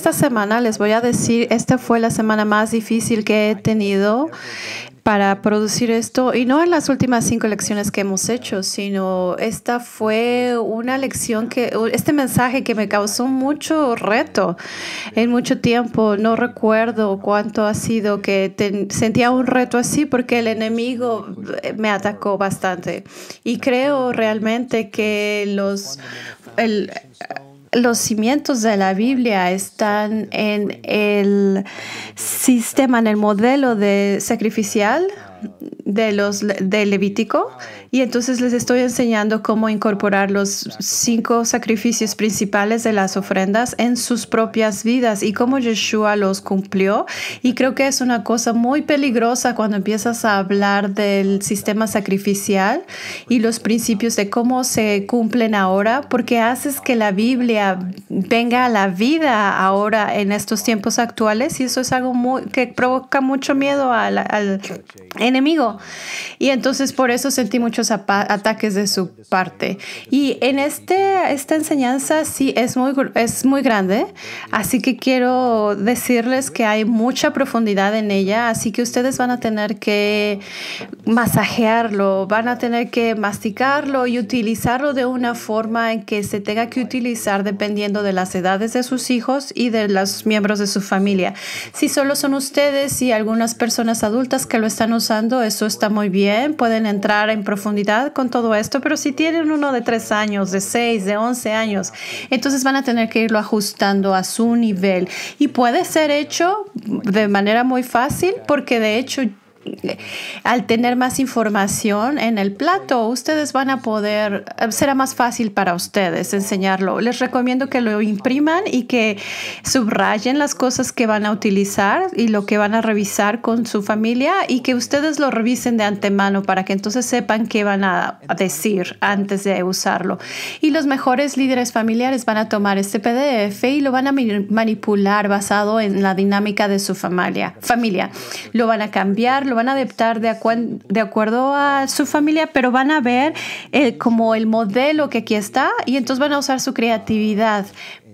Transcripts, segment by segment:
esta semana les voy a decir, esta fue la semana más difícil que he tenido para producir esto, y no en las últimas 5 lecciones que hemos hecho, sino esta fue una lección este mensaje que me causó mucho reto en mucho tiempo. No recuerdo cuánto ha sido que sentía un reto así, porque el enemigo me atacó bastante. Y creo realmente que los cimientos de la Biblia están en el sistema, en el modelo sacrificial de Levítico, y entonces les estoy enseñando cómo incorporar los 5 sacrificios principales de las ofrendas en sus propias vidas y cómo Yeshua los cumplió. Y creo que es una cosa muy peligrosa cuando empiezas a hablar del sistema sacrificial y los principios de cómo se cumplen ahora, porque haces que la Biblia venga a la vida ahora en estos tiempos actuales, y eso es algo que provoca mucho miedo al enemigo. Y entonces por eso sentí muchos ataques de su parte. Y en esta enseñanza sí es muy grande, así que quiero decirles que hay mucha profundidad en ella, así que ustedes van a tener que masajearlo, van a tener que masticarlo y utilizarlo de una forma en que se tenga que utilizar dependiendo de las edades de sus hijos y de los miembros de su familia. Si solo son ustedes y algunas personas adultas que lo están usando, eso está muy bien, pueden entrar en profundidad con todo esto, pero si tienen uno de 3 años, de 6, de 11 años, entonces van a tener que irlo ajustando a su nivel, y puede ser hecho de manera muy fácil, porque de hecho al tener más información en el plato, ustedes van a poder, será más fácil para ustedes enseñarlo. Les recomiendo que lo impriman y que subrayen las cosas que van a utilizar y lo que van a revisar con su familia, y que ustedes lo revisen de antemano para que entonces sepan qué van a decir antes de usarlo. Y los mejores líderes familiares van a tomar este PDF y lo van a manipular basado en la dinámica de su familia. Lo van a cambiar, lo van a adaptar de acuerdo a su familia, pero van a ver como el modelo que aquí está, y entonces van a usar su creatividad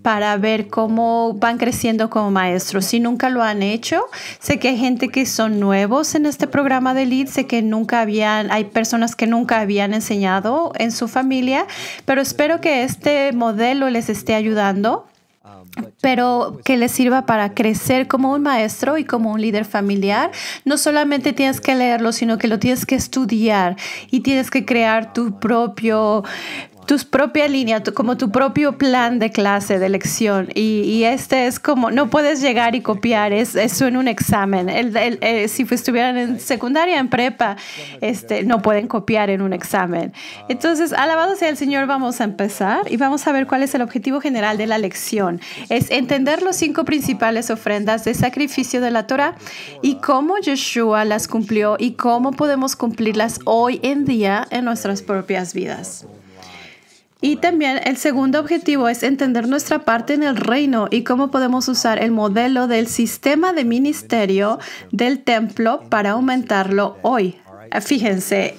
para ver cómo van creciendo como maestros. Si nunca lo han hecho, sé que hay gente que son nuevos en este programa de LEAD, sé que hay personas que nunca habían enseñado en su familia, pero espero que este modelo les esté ayudando, pero que les sirva para crecer como un maestro y como un líder familiar. No solamente tienes que leerlo, sino que lo tienes que estudiar y tienes que crear tu propia línea, como tu propio plan de clase, de lección. Y este es como, no puedes llegar y copiar eso en un examen. Si estuvieran en secundaria, en prepa, no pueden copiar en un examen. Entonces, alabado sea el Señor, vamos a empezar y vamos a ver cuál es el objetivo general de la lección. Es entender los 5 principales ofrendas de sacrificio de la Torah y cómo Yeshua las cumplió y cómo podemos cumplirlas hoy en día en nuestras propias vidas. Y también el segundo objetivo es entender nuestra parte en el reino y cómo podemos usar el modelo del sistema de ministerio del templo para aumentarlo hoy. Fíjense,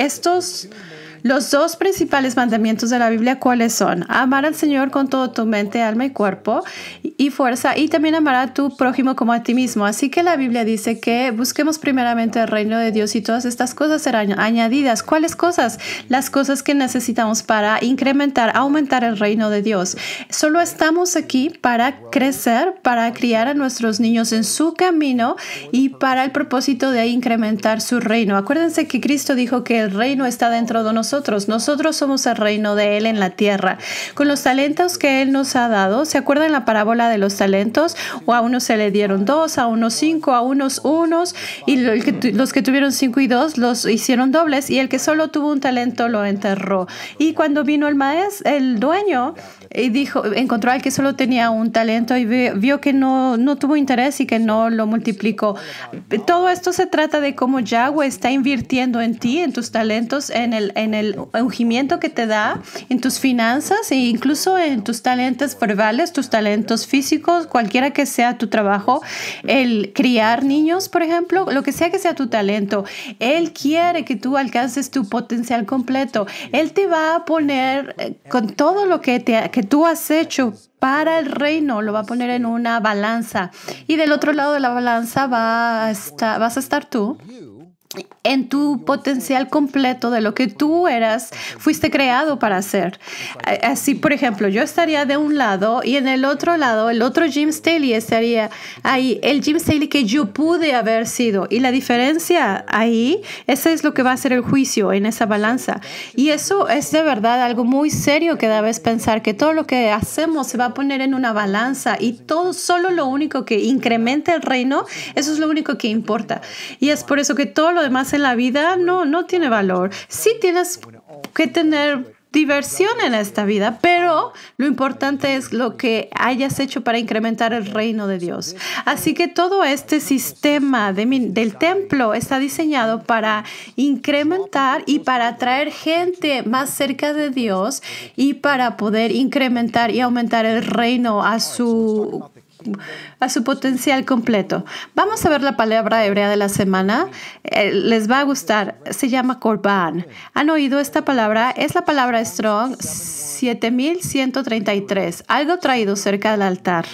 los 2 principales mandamientos de la Biblia, ¿cuáles son? Amar al Señor con todo tu mente, alma y cuerpo y fuerza, y también amar a tu prójimo como a ti mismo. Así que la Biblia dice que busquemos primeramente el reino de Dios y todas estas cosas serán añadidas. ¿Cuáles cosas? Las cosas que necesitamos para aumentar el reino de Dios. Solo estamos aquí para crecer, para criar a nuestros niños en su camino y para el propósito de incrementar su reino. Acuérdense que Cristo dijo que el reino está dentro de nosotros. Nosotros somos el reino de Él en la tierra. Con los talentos que Él nos ha dado, ¿se acuerdan la parábola de los talentos? O a unos se le dieron 2, a unos 5, a unos 1, y los que tuvieron 5 y 2 los hicieron dobles, y el que solo tuvo un talento lo enterró. Y cuando vino el dueño, encontró al que solo tenía un talento y vio que no tuvo interés y que no lo multiplicó. Todo esto se trata de cómo Yahweh está invirtiendo en ti, en tus talentos, en el ungimiento que te da, en tus finanzas e incluso en tus talentos verbales, tus talentos físicos, cualquiera que sea tu trabajo, el criar niños, por ejemplo, lo que sea tu talento. Él quiere que tú alcances tu potencial completo. Él te va a poner con todo lo que que tú has hecho para el reino lo va a poner en una balanza. Y del otro lado de la balanza vas a estar tú en tu potencial completo de lo que tú fuiste creado para hacer. Así, por ejemplo, yo estaría de un lado y en el otro lado, el otro Jim Staley estaría ahí, el Jim Staley que yo pude haber sido. Y la diferencia ahí, ese es lo que va a ser el juicio en esa balanza. Y eso es de verdad algo muy serio que debes pensar, que todo lo que hacemos se va a poner en una balanza y todo, solo lo único que incrementa el reino, eso es lo único que importa. Y es por eso que todo lo demás en la vida no tiene valor. Sí tienes que tener diversión en esta vida, pero lo importante es lo que hayas hecho para incrementar el reino de Dios. Así que todo este sistema del templo está diseñado para incrementar y para atraer gente más cerca de Dios y para poder incrementar y aumentar el reino a su potencial completo. Vamos a ver la palabra hebrea de la semana. Les va a gustar. Se llama Corban. ¿Han oído esta palabra? Es la palabra Strong 7133. Algo traído cerca del altar.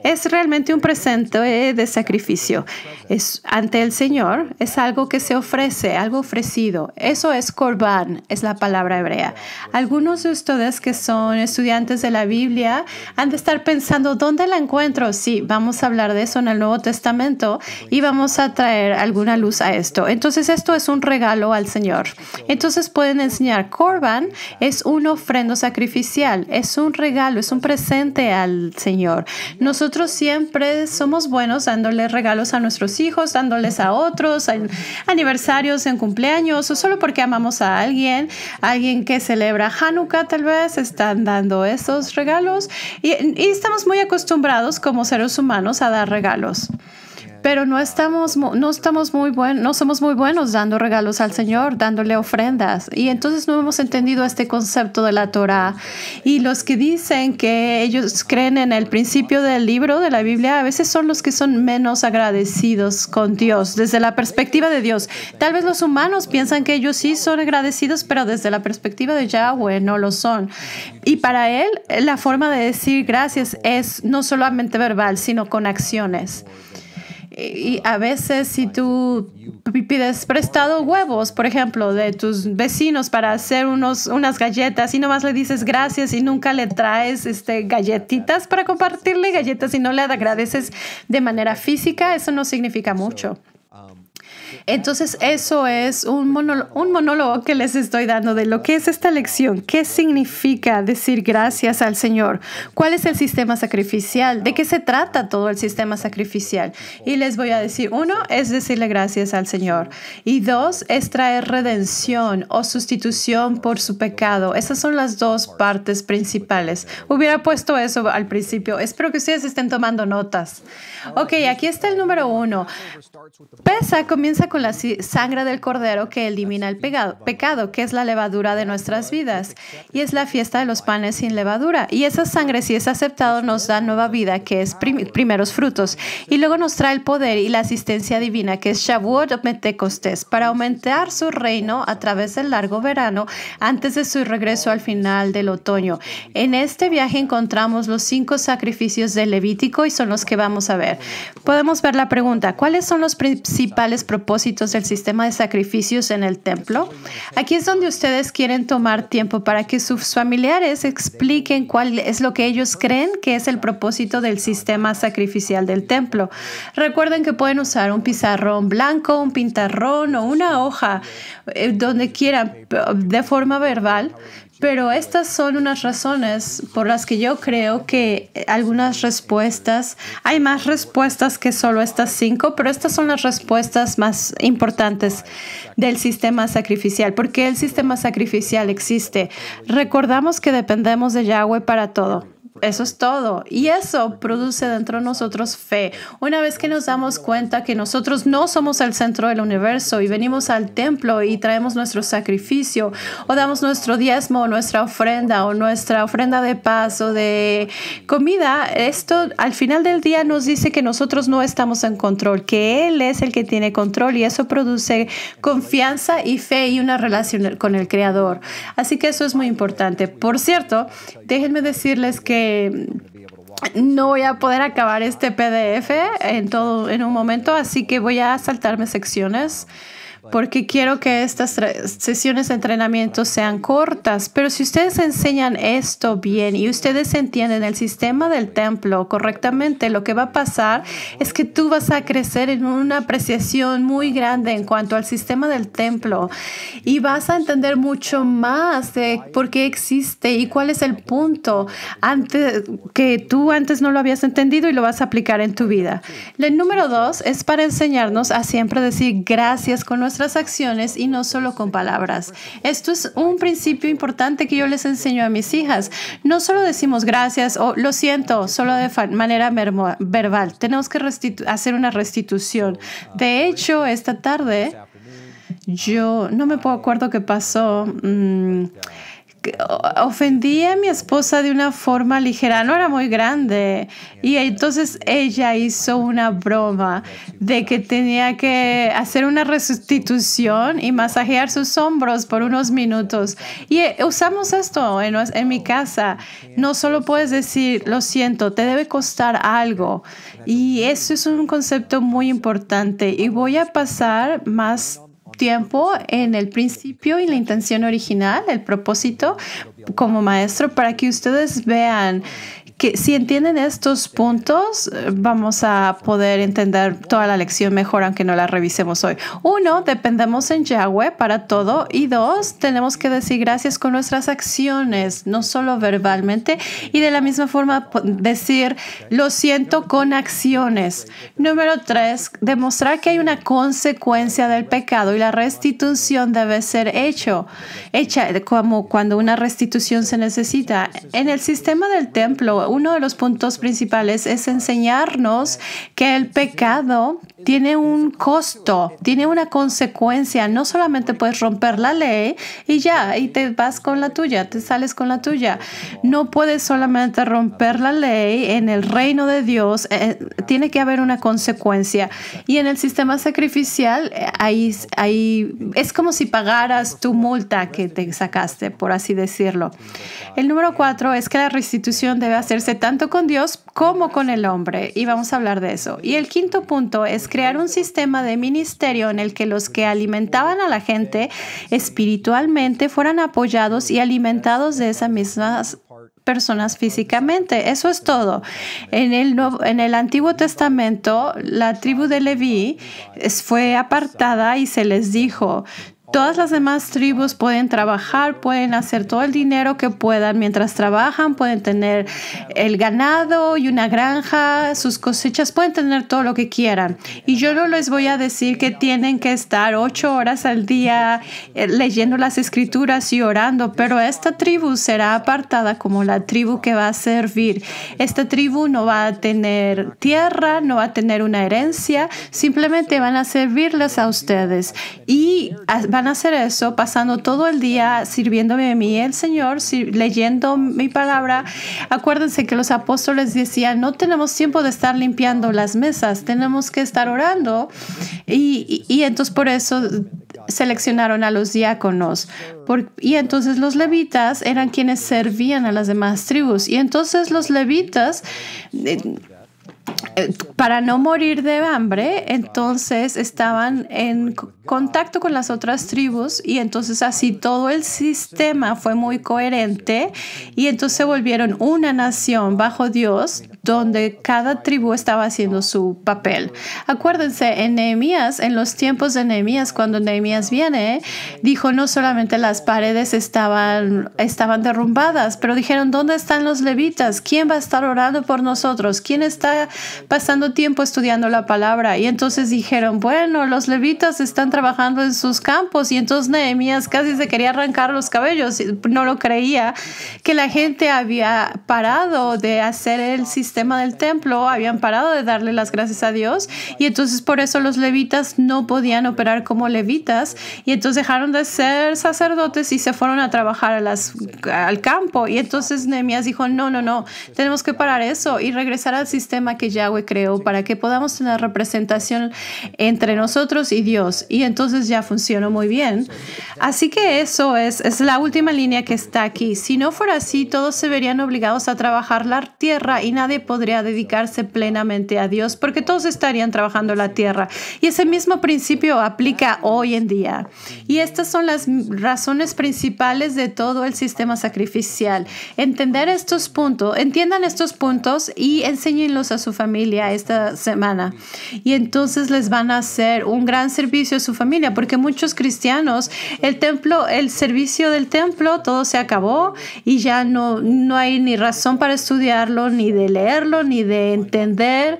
Es realmente un presente de sacrificio. Es ante el Señor. Es algo que se ofrece, algo ofrecido. Eso es Corban, es la palabra hebrea. Algunos de ustedes que son estudiantes de la Biblia han de estar pensando, ¿dónde la encuentro? Sí, vamos a hablar de eso en el Nuevo Testamento y vamos a traer alguna luz a esto. Entonces, esto es un regalo al Señor. Entonces, pueden enseñar. Corban es una ofrenda sacrificial, es un regalo, es un presente al Señor. Nosotros siempre somos buenos dándole regalos a nuestros hijos, dándoles a otros, en aniversarios, en cumpleaños, o solo porque amamos a alguien que celebra Hanukkah, tal vez están dando esos regalos y estamos muy acostumbrados como seres humanos a dar regalos. Pero no somos muy buenos dando regalos al Señor, dándole ofrendas. Y entonces no hemos entendido este concepto de la Torah. Y los que dicen que ellos creen en el principio del libro de la Biblia, a veces son los que son menos agradecidos con Dios, desde la perspectiva de Dios. Tal vez los humanos piensan que ellos sí son agradecidos, pero desde la perspectiva de Yahweh no lo son. Y para Él, la forma de decir gracias es no solamente verbal, sino con acciones. Y a veces si tú pides prestado huevos, por ejemplo, de tus vecinos para hacer unas galletas y nomás le dices gracias y nunca le traes galletitas para compartirle galletas y no le agradeces de manera física, eso no significa mucho. Entonces, eso es un monólogo que les estoy dando de lo que es esta lección. ¿Qué significa decir gracias al Señor? ¿Cuál es el sistema sacrificial? ¿De qué se trata todo el sistema sacrificial? Y les voy a decir, 1 es decirle gracias al Señor. Y 2 es traer redención o sustitución por su pecado. Esas son las dos partes principales. Hubiera puesto eso al principio. Espero que ustedes estén tomando notas. Ok, aquí está el número 1. Pesach comienza con la sangre del cordero que elimina el pecado, que es la levadura de nuestras vidas. Y es la fiesta de los panes sin levadura. Y esa sangre, si es aceptado, nos da nueva vida, que es primeros frutos. Y luego nos trae el poder y la asistencia divina, que es Shavuot o Pentecostés, para aumentar su reino a través del largo verano antes de su regreso al final del otoño. En este viaje encontramos los 5 sacrificios del Levítico y son los que vamos a ver. Podemos ver la pregunta, ¿cuáles son los principales propósitos del sistema de sacrificios en el templo? Aquí es donde ustedes quieren tomar tiempo para que sus familiares expliquen cuál es lo que ellos creen que es el propósito del sistema sacrificial del templo. Recuerden que pueden usar un pizarrón blanco, un pintarrón o una hoja donde quieran de forma verbal. Pero estas son unas razones por las que yo creo que algunas respuestas, hay más respuestas que solo estas 5, pero estas son las respuestas más importantes del sistema sacrificial. ¿Por qué el sistema sacrificial existe? Recordamos que dependemos de Yahweh para todo. Eso es todo. Y eso produce dentro de nosotros fe. Una vez que nos damos cuenta que nosotros no somos el centro del universo y venimos al templo y traemos nuestro sacrificio o damos nuestro diezmo o nuestra ofrenda de paz o de comida, esto al final del día nos dice que nosotros no estamos en control, que Él es el que tiene control y eso produce confianza y fe y una relación con el Creador. Así que eso es muy importante. Por cierto, déjenme decirles que no voy a poder acabar este PDF en un momento, así que voy a saltarme secciones porque quiero que estas sesiones de entrenamiento sean cortas. Pero si ustedes enseñan esto bien y ustedes entienden el sistema del templo correctamente, lo que va a pasar es que tú vas a crecer en una apreciación muy grande en cuanto al sistema del templo y vas a entender mucho más de por qué existe y cuál es el punto que tú antes no lo habías entendido y lo vas a aplicar en tu vida. El número 2 es para enseñarnos a siempre decir gracias con nuestras acciones y no solo con palabras. Esto es un principio importante que yo les enseño a mis hijas. No solo decimos gracias o lo siento solo de manera verbal. Tenemos que hacer una restitución. De hecho, esta tarde yo no me puedo acuerdo qué pasó. Ofendí a mi esposa de una forma ligera, no era muy grande, y entonces ella hizo una broma de que tenía que hacer una restitución y masajear sus hombros por unos minutos. Y usamos esto en mi casa. No solo puedes decir lo siento, te debe costar algo. Y eso es un concepto muy importante y voy a pasar más tiempo en el principio y la intención original, el propósito como maestro, para que ustedes vean que si entienden estos puntos, vamos a poder entender toda la lección mejor, aunque no la revisemos hoy. 1, dependemos en Yahweh para todo. Y 2, tenemos que decir gracias con nuestras acciones, no solo verbalmente. Y de la misma forma, decir lo siento con acciones. Número 3, demostrar que hay una consecuencia del pecado y la restitución debe ser hecha como cuando una restitución se necesita. En el sistema del templo, uno de los puntos principales es enseñarnos que el pecado tiene un costo, tiene una consecuencia. No solamente puedes romper la ley y ya, y te vas con la tuya, te sales con la tuya. No puedes solamente romper la ley en el reino de Dios. Tiene que haber una consecuencia. Y en el sistema sacrificial, ahí es como si pagaras tu multa que te sacaste, por así decirlo. El número 4 es que la restitución debe hacerse tanto con Dios como con el hombre. Y vamos a hablar de eso. Y el 5º punto es crear un sistema de ministerio en el que los que alimentaban a la gente espiritualmente fueran apoyados y alimentados de esas mismas personas físicamente. Eso es todo. En el Antiguo Testamento, la tribu de Leví fue apartada y se les dijo: todas las demás tribus pueden trabajar, pueden hacer todo el dinero que puedan. Mientras trabajan, pueden tener el ganado y una granja, sus cosechas, pueden tener todo lo que quieran. Y yo no les voy a decir que tienen que estar 8 horas al día leyendo las escrituras y orando, pero esta tribu será apartada como la tribu que va a servir. Esta tribu no va a tener tierra, no va a tener una herencia, simplemente van a servirles a ustedes. Y van a hacer eso pasando todo el día sirviéndome a mí, el Señor, leyendo mi palabra. Acuérdense que los apóstoles decían: no tenemos tiempo de estar limpiando las mesas, tenemos que estar orando. Y entonces por eso seleccionaron a los diáconos. Y entonces los levitas eran quienes servían a las demás tribus. Y entonces los levitas, para no morir de hambre, entonces estaban en contacto con las otras tribus y entonces así todo el sistema fue muy coherente y entonces se volvieron una nación bajo Dios donde cada tribu estaba haciendo su papel. Acuérdense, en los tiempos de Nehemías, cuando Nehemías viene, dijo no solamente las paredes estaban derrumbadas, pero dijeron, ¿dónde están los levitas? ¿Quién va a estar orando por nosotros? ¿Quién está pasando tiempo estudiando la palabra? Y entonces dijeron, bueno, los levitas están trabajando en sus campos. Y entonces Nehemías casi se quería arrancar los cabellos. No lo creía, que la gente había parado de hacer el sistema del templo, habían parado de darle las gracias a Dios. Y entonces por eso los levitas no podían operar como levitas. Y entonces dejaron de ser sacerdotes y se fueron a trabajar al campo. Y entonces Nehemías dijo, no, tenemos que parar eso y regresar al sistema que Yahweh creó para que podamos tener representación entre nosotros y Dios. Y entonces ya funcionó muy bien. Así que eso es la última línea que está aquí. Si no fuera así, todos se verían obligados a trabajar la tierra y nadie podría dedicarse plenamente a Dios porque todos estarían trabajando la tierra. Y ese mismo principio aplica hoy en día. Y estas son las razones principales de todo el sistema sacrificial. Entiendan estos puntos y enséñenlos a su familia esta semana. Y entonces les van a hacer un gran servicio a su familia, porque muchos cristianos, el servicio del templo, todo se acabó y ya no hay ni razón para estudiarlo, ni de leerlo, ni de entender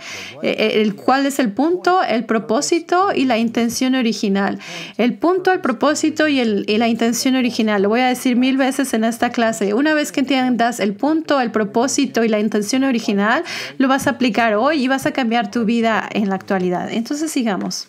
cuál es el punto, el propósito y la intención original. El punto, el propósito y la intención original. Lo voy a decir 1000 veces en esta clase. Una vez que entiendas el punto, el propósito y la intención original, lo vas a aplicar hoy y vas a cambiar tu vida en la actualidad. Entonces sigamos.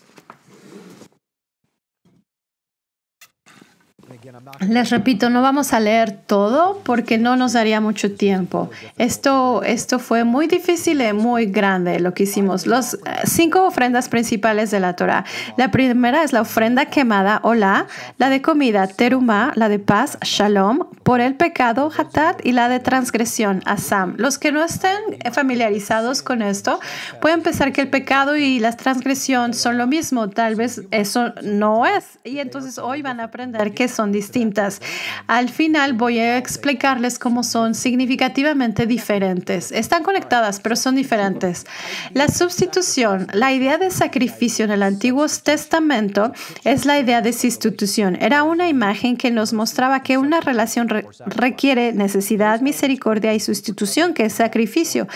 Les repito, no vamos a leer todo porque no nos daría mucho tiempo. Esto fue muy difícil y muy grande lo que hicimos. Los 5 ofrendas principales de la Torah. La primera es la ofrenda quemada, Olá, la de comida, Terumá, la de paz, Shalom, por el pecado, Hatat, y la de transgresión, Asam. Los que no estén familiarizados con esto pueden pensar que el pecado y la transgresión son lo mismo. Tal vez eso no es. Y entonces hoy van a aprender que son distintas. Al final voy a explicarles cómo son significativamente diferentes. Están conectadas, pero son diferentes. La sustitución, la idea de sacrificio en el Antiguo Testamento es la idea de sustitución. Era una imagen que nos mostraba que una relación requiere necesidad, misericordia y sustitución, que es sacrificio.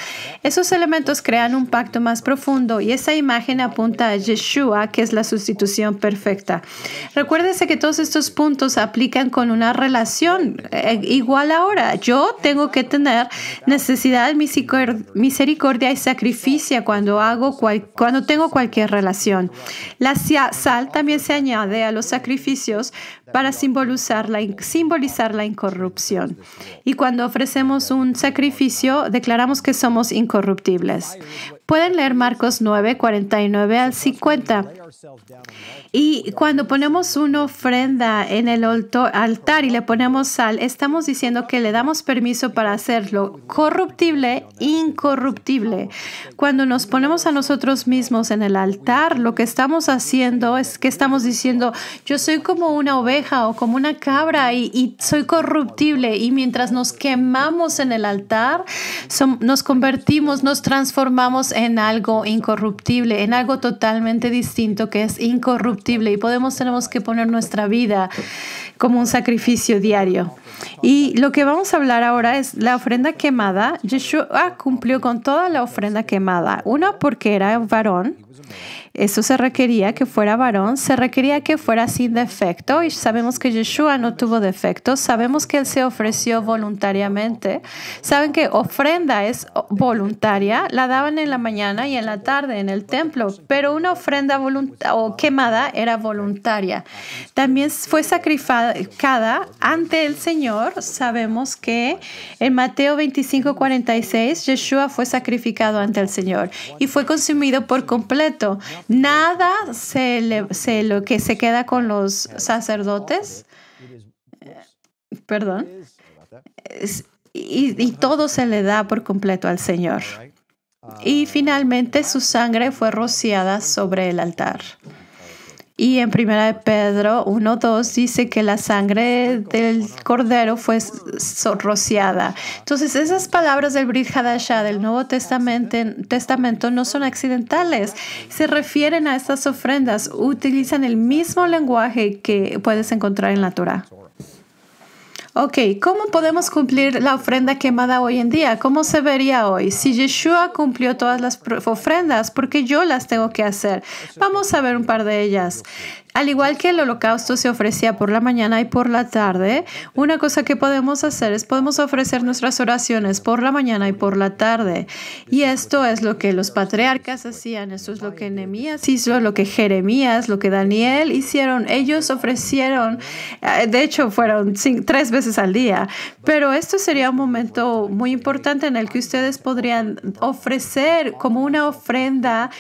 Esos elementos crean un pacto más profundo y esa imagen apunta a Yeshua, que es la sustitución perfecta. Recuérdese que todos estos puntos aplican con una relación igual ahora. Yo tengo que tener necesidad, misericordia y sacrificio cuando tengo cualquier relación. La sal también se añade a los sacrificios para simbolizar la incorrupción. Y cuando ofrecemos un sacrificio, declaramos que somos incorruptibles. Pueden leer Marcos 9, 49 al 50. Y cuando ponemos una ofrenda en el altar y le ponemos sal, estamos diciendo que le damos permiso para hacerlo corruptible, incorruptible. Cuando nos ponemos a nosotros mismos en el altar, lo que estamos haciendo es que estamos diciendo, yo soy como una oveja o como una cabra y soy corruptible. Y mientras nos quemamos en el altar, nos convertimos, nos transformamos en algo incorruptible, en algo totalmente distinto que es incorruptible, y tenemos que poner nuestra vida como un sacrificio diario. Y lo que vamos a hablar ahora es la ofrenda quemada. Yeshua cumplió con toda la ofrenda quemada. Una, porque era varón. Eso se requería que fuera varón, se requería que fuera sin defecto, y sabemos que Yeshua no tuvo defectos. Sabemos que Él se ofreció voluntariamente. Saben que ofrenda es voluntaria, la daban en la mañana y en la tarde en el templo, pero una ofrenda quemada era voluntaria. También fue sacrificada ante el Señor. Sabemos que en Mateo 25:46, Yeshua fue sacrificado ante el Señor y fue consumido por completo. Nada lo que se queda con los sacerdotes, y todo se le da por completo al Señor. Y finalmente su sangre fue rociada sobre el altar. Y en 1 Pedro 1:2 dice que la sangre del cordero fue rociada. Entonces, esas palabras del Brit Hadashah, del Nuevo Testamento, no son accidentales. Se refieren a estas ofrendas. Utilizan el mismo lenguaje que puedes encontrar en la Torah. Ok, ¿cómo podemos cumplir la ofrenda quemada hoy en día? ¿Cómo se vería hoy? Si Yeshua cumplió todas las ofrendas, ¿por qué yo las tengo que hacer? Vamos a ver un par de ellas. Al igual que el holocausto se ofrecía por la mañana y por la tarde, una cosa que podemos hacer es podemos ofrecer nuestras oraciones por la mañana y por la tarde. Y esto es lo que los patriarcas hacían, esto es lo que Nehemías hizo, lo que Jeremías, lo que Daniel hicieron. Ellos ofrecieron, de hecho fueron 3 veces al día, pero esto sería un momento muy importante en el que ustedes podrían ofrecer como una ofrenda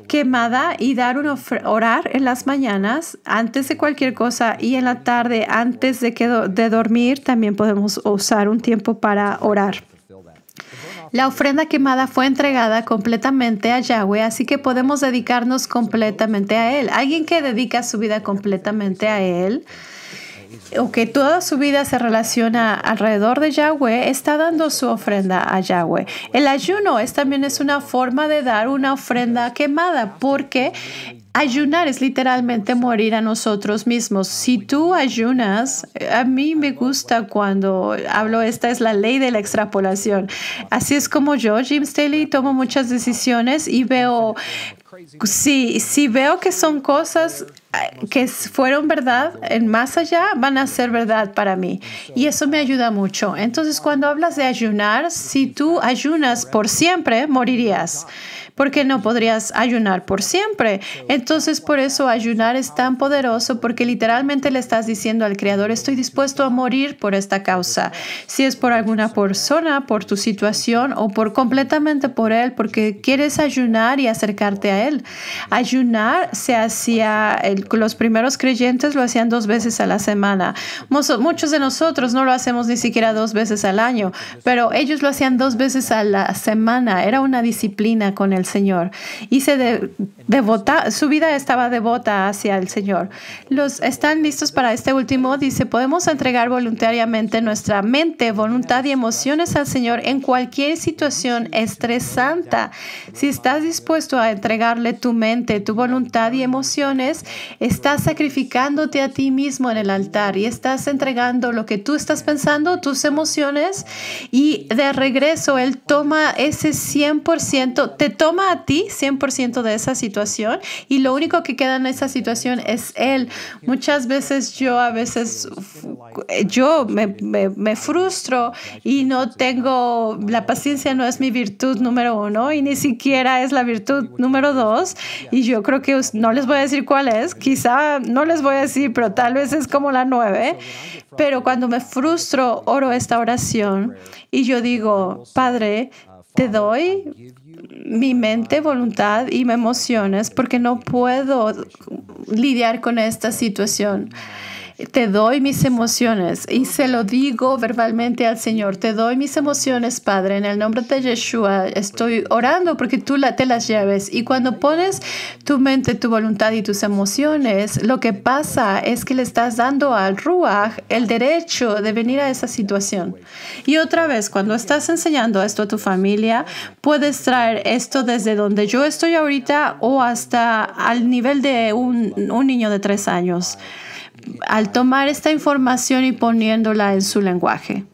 quemada y dar orar en las mañanas antes de cualquier cosa y en la tarde antes de dormir también podemos usar un tiempo para orar. La ofrenda quemada fue entregada completamente a Yahweh, así que podemos dedicarnos completamente a Él. Alguien que dedica su vida completamente a Él, o que toda su vida se relaciona alrededor de Yahweh, está dando su ofrenda a Yahweh. El ayuno también es una forma de dar una ofrenda quemada, porque ayunar es literalmente morir a nosotros mismos. Si tú ayunas, a mí me gusta cuando hablo, esta es la ley de la extrapolación. Así es como yo, Jim Staley, tomo muchas decisiones y veo, si veo que son cosas que fueron verdad en más allá, van a ser verdad para mí. Y eso me ayuda mucho. Entonces, cuando hablas de ayunar, si tú ayunas por siempre, morirías. Porque no podrías ayunar por siempre. Entonces, por eso ayunar es tan poderoso, porque literalmente le estás diciendo al Creador, estoy dispuesto a morir por esta causa. Si es por alguna persona, por tu situación o completamente por Él, porque quieres ayunar y acercarte a Él. Ayunar se hacía, los primeros creyentes lo hacían 2 veces a la semana. Muchos de nosotros no lo hacemos ni siquiera 2 veces al año, pero ellos lo hacían 2 veces a la semana. Era una disciplina con el Señor y su vida estaba devota hacia el Señor. ¿Están listos para este último? Dice, podemos entregar voluntariamente nuestra mente, voluntad y emociones al Señor en cualquier situación estresante. Si estás dispuesto a entregarle tu mente, tu voluntad y emociones, estás sacrificándote a ti mismo en el altar y estás entregando lo que tú estás pensando, tus emociones, y de regreso Él toma ese 100%, te toma a ti 100% de esa situación y lo único que queda en esa situación es Él. Muchas veces yo me frustro y no tengo, la paciencia no es mi virtud número 1 y ni siquiera es la virtud número 2 y yo creo que no les voy a decir cuál es, quizá no les voy a decir, pero tal vez es como la 9, pero cuando me frustro oro esta oración y yo digo, Padre, te doy mi mente, voluntad y mis emociones porque no puedo lidiar con esta situación. Te doy mis emociones y se lo digo verbalmente al Señor. Te doy mis emociones, Padre, en el nombre de Yeshua. Estoy orando porque tú te las lleves. Y cuando pones tu mente, tu voluntad y tus emociones, lo que pasa es que le estás dando al Ruach el derecho de venir a esa situación. Y otra vez, cuando estás enseñando esto a tu familia, puedes traer esto desde donde yo estoy ahorita o hasta al nivel de un niño de 3 años. Al tomar esta información y poniéndola en su lenguaje.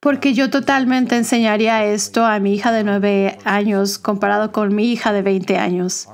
Porque yo totalmente enseñaría esto a mi hija de 9 años comparado con mi hija de 20 años.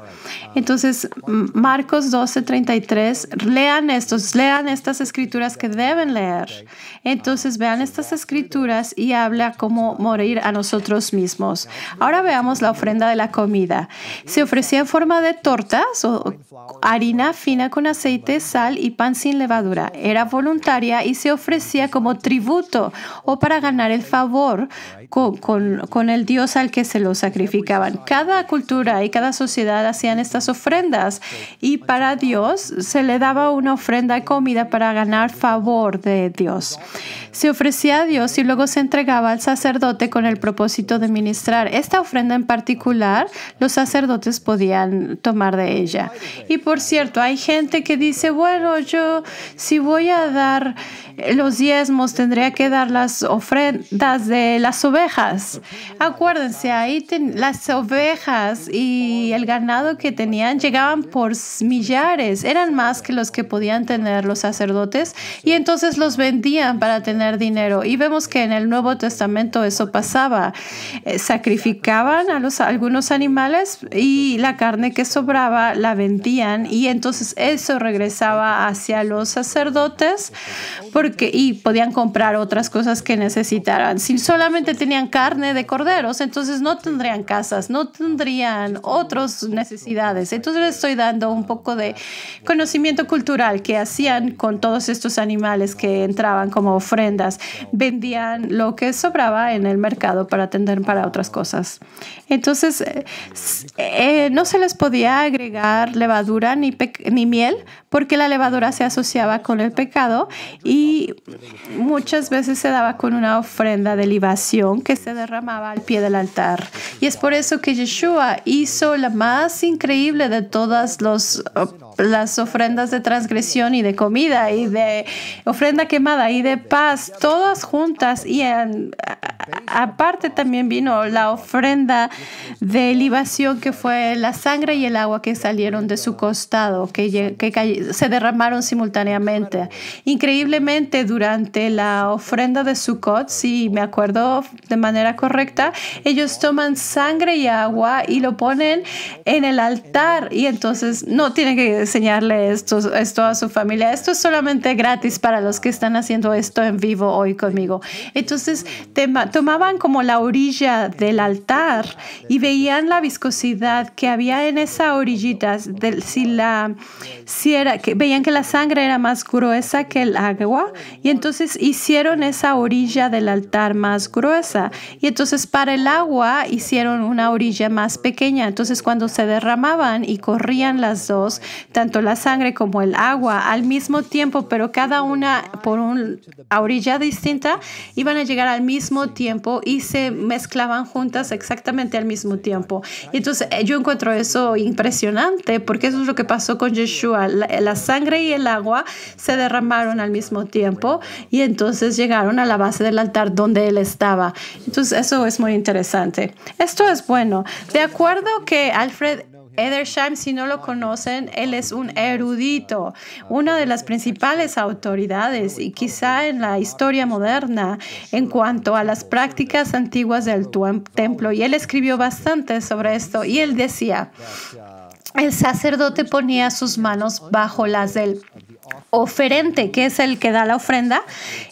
Entonces, Marcos 12:33, lean estas escrituras que deben leer. Entonces, vean estas escrituras y habla cómo morir a nosotros mismos. Ahora veamos la ofrenda de la comida. Se ofrecía en forma de tortas o harina fina con aceite, sal y pan sin levadura. Era voluntaria y se ofrecía como tributo o para ganar ganar el favor con el Dios al que se lo sacrificaban. Cada cultura y cada sociedad hacían estas ofrendas y para Dios se le daba una ofrenda de comida para ganar favor de Dios. Se ofrecía a Dios y luego se entregaba al sacerdote con el propósito de ministrar. Esta ofrenda en particular, los sacerdotes podían tomar de ella. Y por cierto, hay gente que dice, bueno, yo si voy a dar los diezmos, tendría que dar las ofrendas de las ovejas. Acuérdense, ahí las ovejas y el ganado que tenían llegaban por millares. Eran más que los que podían tener los sacerdotes y entonces los vendían para tener dinero. Y vemos que en el Nuevo Testamento eso pasaba. Sacrificaban a algunos animales y la carne que sobraba la vendían y entonces eso regresaba hacia los sacerdotes y podían comprar otras cosas que necesitaran. Si solamente tenían carne de corderos, entonces no tendrían casas, no tendrían otras necesidades. Entonces les estoy dando un poco de conocimiento cultural que hacían con todos estos animales que entraban como ofrendas. Vendían lo que sobraba en el mercado para atender para otras cosas. Entonces no se les podía agregar levadura ni miel porque la levadura se asociaba con el pecado y muchas veces se daba con una ofrenda de libación que se derramaba al pie del altar. Y es por eso que Yeshua hizo la más increíble de todas las ofrendas de transgresión y de comida y de ofrenda quemada y de paz, todas juntas. Y aparte también vino la ofrenda de libación que fue la sangre y el agua que salieron de su costado, que se derramaron simultáneamente. Increíblemente, durante la ofrenda de Sukkot, si me acuerdo de manera correcta, ellos toman sangre y agua y lo ponen en el altar y entonces no tienen que enseñarle esto a su familia. Esto es solamente gratis para los que están haciendo esto en vivo hoy conmigo. Entonces tomaban como la orilla del altar y veían la viscosidad que había en esa orillita. Veían que la sangre era más gruesa que el agua y entonces hicieron esa orilla del altar más gruesa y entonces para el agua hicieron una orilla más pequeña. Entonces cuando se derramaban y corrían las dos, tanto la sangre como el agua al mismo tiempo, pero cada una por una orilla distinta, iban a llegar al mismo tiempo y se mezclaban juntas exactamente al mismo tiempo. Y entonces yo encuentro eso impresionante porque eso es lo que pasó con Yeshua. La sangre y el agua se derramaron al mismo tiempo y entonces llegaron a la base del altar donde él estaba. Entonces eso es muy interesante. Esto es bueno. De acuerdo que Alfred Edersheim, si no lo conocen, él es un erudito, una de las principales autoridades y quizá en la historia moderna en cuanto a las prácticas antiguas del templo. Y él escribió bastante sobre esto y él decía, el sacerdote ponía sus manos bajo las del oferente, que es el que da la ofrenda,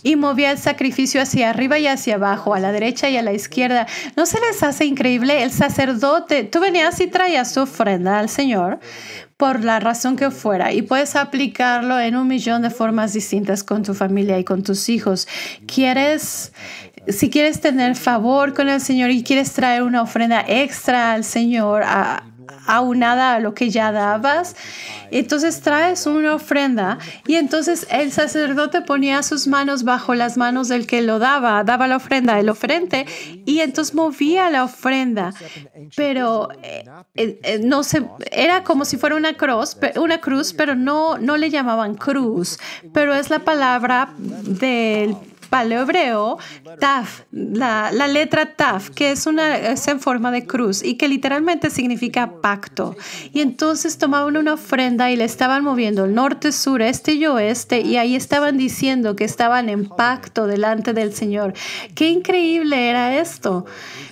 y movía el sacrificio hacia arriba y hacia abajo, a la derecha y a la izquierda. ¿No se les hace increíble? El sacerdote, tú venías y traías tu ofrenda al Señor por la razón que fuera y puedes aplicarlo en 1,000,000 de formas distintas con tu familia y con tus hijos. Si quieres tener favor con el Señor y quieres traer una ofrenda extra al Señor, aunada a lo que ya dabas, entonces traes una ofrenda y entonces el sacerdote ponía sus manos bajo las manos del que lo daba la ofrenda, el oferente, y entonces movía la ofrenda, pero no era como si fuera una cruz, pero no le llamaban cruz, pero es la palabra del paleohebreo taf, la letra taf, que es en forma de cruz y que literalmente significa pacto. Y entonces tomaban una ofrenda y le estaban moviendo el norte, sur, este y oeste y ahí estaban diciendo que estaban en pacto delante del Señor. Qué increíble era esto,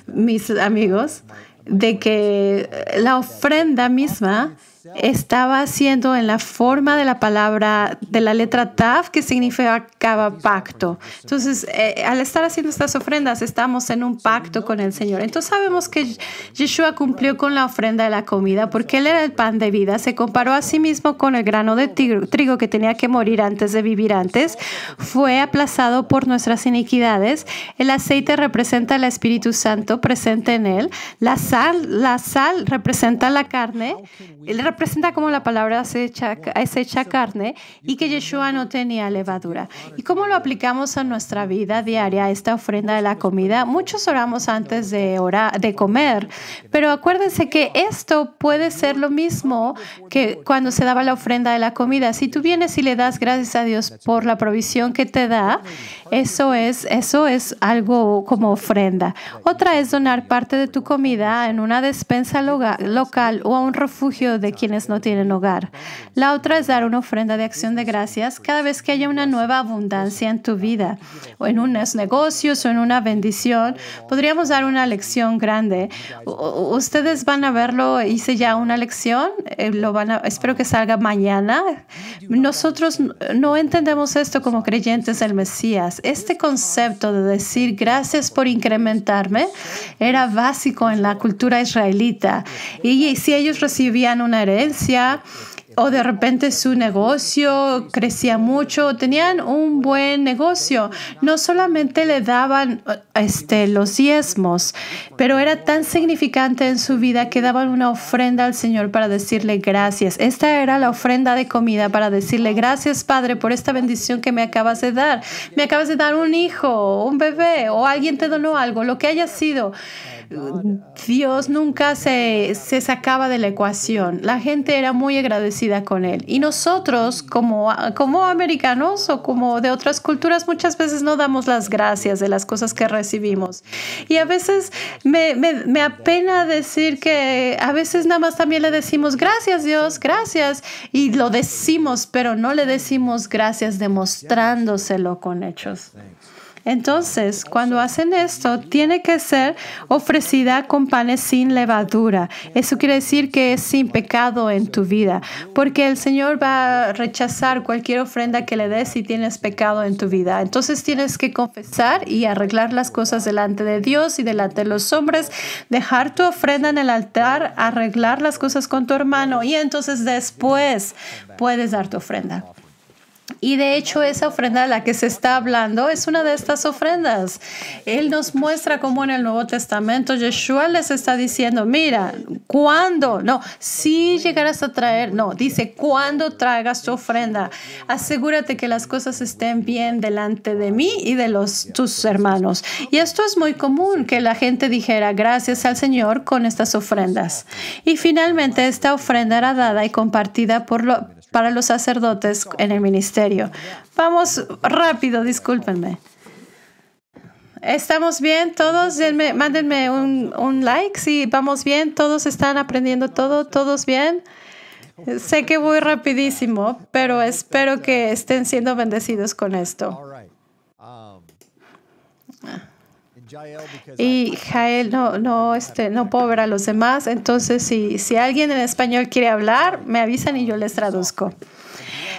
mis amigos, de que la ofrenda misma estaba haciendo en la forma de la palabra, de la letra Tav, que significaba pacto. Entonces, al estar haciendo estas ofrendas, estamos en un pacto con el Señor. Entonces, sabemos que Yeshua cumplió con la ofrenda de la comida porque Él era el pan de vida. Se comparó a sí mismo con el grano de trigo que tenía que morir antes de vivir antes. Fue aplazado por nuestras iniquidades. El aceite representa el Espíritu Santo presente en Él. La sal representa la carne. Él representa como la palabra es hecha carne y que Yeshua no tenía levadura. ¿Y cómo lo aplicamos a nuestra vida diaria, esta ofrenda de la comida? Muchos oramos antes de comer, pero acuérdense que esto puede ser lo mismo que cuando se daba la ofrenda de la comida. Si tú vienes y le das gracias a Dios por la provisión que te da, eso es algo como ofrenda. Otra es donar parte de tu comida en una despensa local o a un refugio de quienes no tienen hogar. La otra es dar una ofrenda de acción de gracias cada vez que haya una nueva abundancia en tu vida o en unos negocios o en una bendición. Podríamos dar una lección grande. Ustedes van a verlo, hice ya una lección, espero que salga mañana. Nosotros no entendemos esto como creyentes del Mesías. Este concepto de decir gracias por incrementarme era básico en la cultura israelita. Y si ellos recibían una herencia o de repente su negocio crecía mucho, tenían un buen negocio, no solamente le daban los diezmos, pero era tan significante en su vida que daban una ofrenda al Señor para decirle gracias. Esta era la ofrenda de comida para decirle gracias, Padre, por esta bendición que me acabas de dar. Me acabas de dar un hijo, un bebé, o alguien te donó algo, lo que haya sido. Dios nunca se sacaba de la ecuación. La gente era muy agradecida con Él. Y nosotros, como americanos o como de otras culturas, muchas veces no damos las gracias de las cosas que recibimos. Y a veces me apena decir que a veces nada más también le decimos gracias, Dios, gracias. Y lo decimos, pero no le decimos gracias demostrándoselo con hechos. Entonces, cuando hacen esto, tiene que ser ofrecida con panes sin levadura. Eso quiere decir que es sin pecado en tu vida, porque el Señor va a rechazar cualquier ofrenda que le des si tienes pecado en tu vida. Entonces, tienes que confesar y arreglar las cosas delante de Dios y delante de los hombres, dejar tu ofrenda en el altar, arreglar las cosas con tu hermano y entonces después puedes dar tu ofrenda. Y de hecho, esa ofrenda de la que se está hablando es una de estas ofrendas. Él nos muestra cómo en el Nuevo Testamento Yeshua les está diciendo, mira, ¿cuándo? No, si llegarás a traer, no, dice, cuando traigas tu ofrenda, asegúrate que las cosas estén bien delante de mí y de tus hermanos. Y esto es muy común, que la gente dijera gracias al Señor con estas ofrendas. Y finalmente, esta ofrenda era dada y compartida para los sacerdotes en el ministerio. Vamos rápido, discúlpenme. ¿Estamos bien todos? Mándenme un like si vamos bien. ¿Todos están aprendiendo todo? ¿Todos bien? Sé que voy rapidísimo, pero espero que estén siendo bendecidos con esto. Y Jael, no puedo ver a los demás. Entonces, si alguien en español quiere hablar, me avisan y yo les traduzco.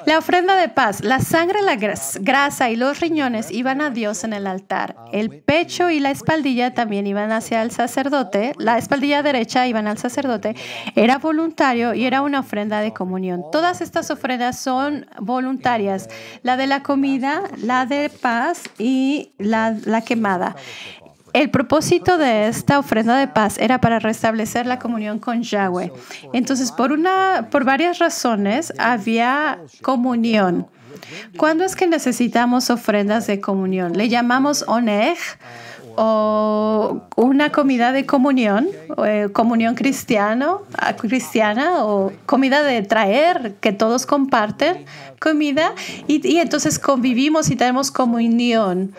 La ofrenda de paz, la sangre, la grasa y los riñones iban a Dios en el altar. El pecho y la espaldilla también iban hacia el sacerdote. La espaldilla derecha iban al sacerdote. Era voluntario y era una ofrenda de comunión. Todas estas ofrendas son voluntarias. La de la comida, la de paz y la quemada. El propósito de esta ofrenda de paz era para restablecer la comunión con Yahweh. Entonces, por varias razones, había comunión. ¿Cuándo es que necesitamos ofrendas de comunión? Le llamamos oneg, o una comida de comunión cristiana, o comida de traer que todos comparten, comida y entonces convivimos y tenemos comunión.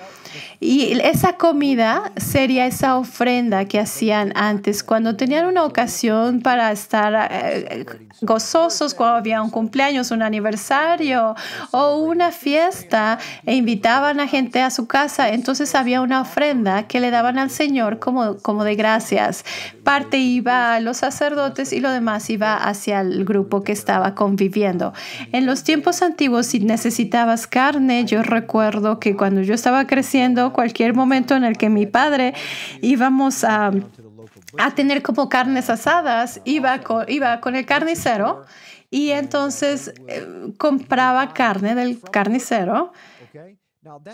Y esa comida sería esa ofrenda que hacían antes cuando tenían una ocasión para estar gozosos, cuando había un cumpleaños, un aniversario o una fiesta e invitaban a gente a su casa. Entonces había una ofrenda que le daban al Señor como de gracias. Parte iba a los sacerdotes y lo demás iba hacia el grupo que estaba conviviendo. En los tiempos antiguos, si necesitabas carne, yo recuerdo que cuando yo estaba creciendo, cualquier momento en el que mi padre íbamos a tener como carnes asadas, iba con el carnicero y entonces compraba carne del carnicero.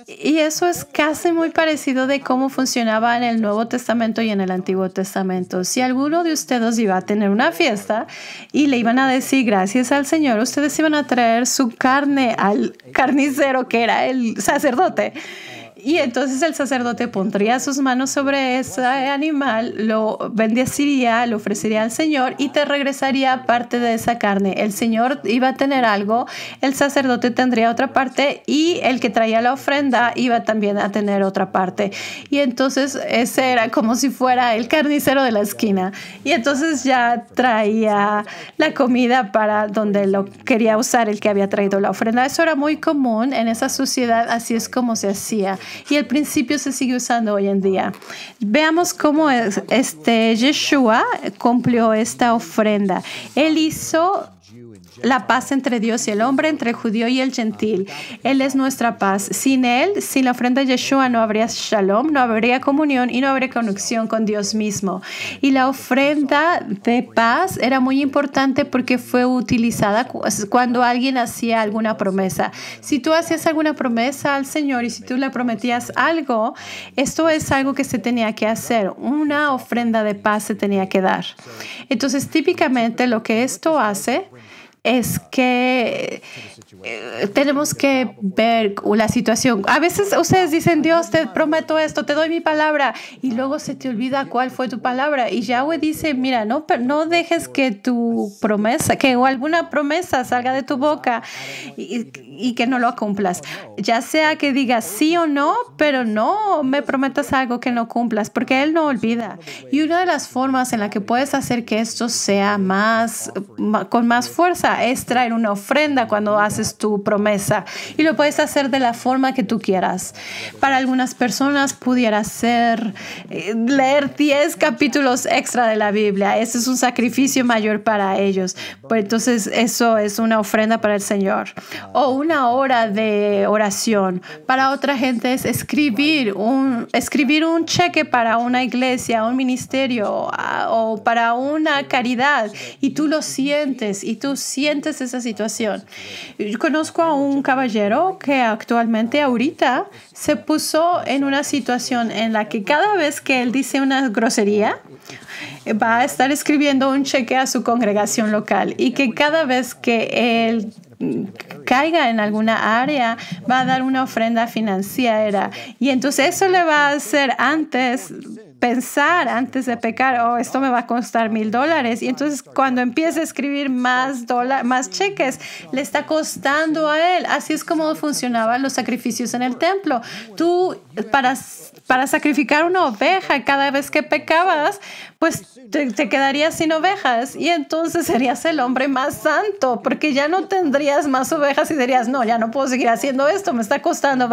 Y eso es casi muy parecido de cómo funcionaba en el Nuevo Testamento y en el Antiguo Testamento. Si alguno de ustedes iba a tener una fiesta y le iban a decir gracias al Señor, ustedes iban a traer su carne al carnicero, que era el sacerdote. Y entonces el sacerdote pondría sus manos sobre ese animal, lo bendeciría, lo ofrecería al Señor y te regresaría parte de esa carne. El Señor iba a tener algo, el sacerdote tendría otra parte y el que traía la ofrenda iba también a tener otra parte. Y entonces ese era como si fuera el carnicero de la esquina. Y entonces ya traía la comida para donde lo quería usar el que había traído la ofrenda. Eso era muy común en esa sociedad, así es como se hacía. Y el principio se sigue usando hoy en día. Veamos cómo Yeshua cumplió esta ofrenda. Él hizo la paz entre Dios y el hombre, entre el judío y el gentil. Él es nuestra paz. Sin Él, sin la ofrenda de Yeshua, no habría shalom, no habría comunión y no habría conexión con Dios mismo. Y la ofrenda de paz era muy importante porque fue utilizada cuando alguien hacía alguna promesa. Si tú hacías alguna promesa al Señor y si tú le prometías algo, esto es algo que se tenía que hacer. Una ofrenda de paz se tenía que dar. Entonces, típicamente lo que esto hace es que tenemos que ver la situación. A veces ustedes dicen, Dios, te prometo esto, te doy mi palabra, y luego se te olvida cuál fue tu palabra. Y Yahweh dice, mira, no dejes que tu promesa, que alguna promesa salga de tu boca y que no lo cumplas. Ya sea que digas sí o no, pero no me prometas algo que no cumplas, porque Él no olvida. Y una de las formas en la que puedes hacer que esto sea con más fuerza es traer una ofrenda cuando haces tu promesa. Y lo puedes hacer de la forma que tú quieras. Para algunas personas pudiera ser leer 10 capítulos extra de la Biblia. Ese es un sacrificio mayor para ellos. Pues entonces eso es una ofrenda para el Señor. O una hora de oración. Para otra gente es escribir un cheque para una iglesia, un ministerio o para una caridad. Y tú lo sientes y tú sientes esa situación. Yo conozco a un caballero que ahorita se puso en una situación en la que cada vez que él dice una grosería, va a estar escribiendo un cheque a su congregación local y que cada vez que él caiga en alguna área va a dar una ofrenda financiera y entonces eso le va a hacer pensar antes de pecar, esto me va a costar $1,000 y entonces cuando empieza a escribir más cheques le está costando a él. Así es como funcionaban los sacrificios en el templo. Tú para sacrificar una oveja cada vez que pecabas, pues te quedarías sin ovejas y entonces serías el hombre más santo porque ya no tendrías más ovejas y dirías, no, ya no puedo seguir haciendo esto, me está costando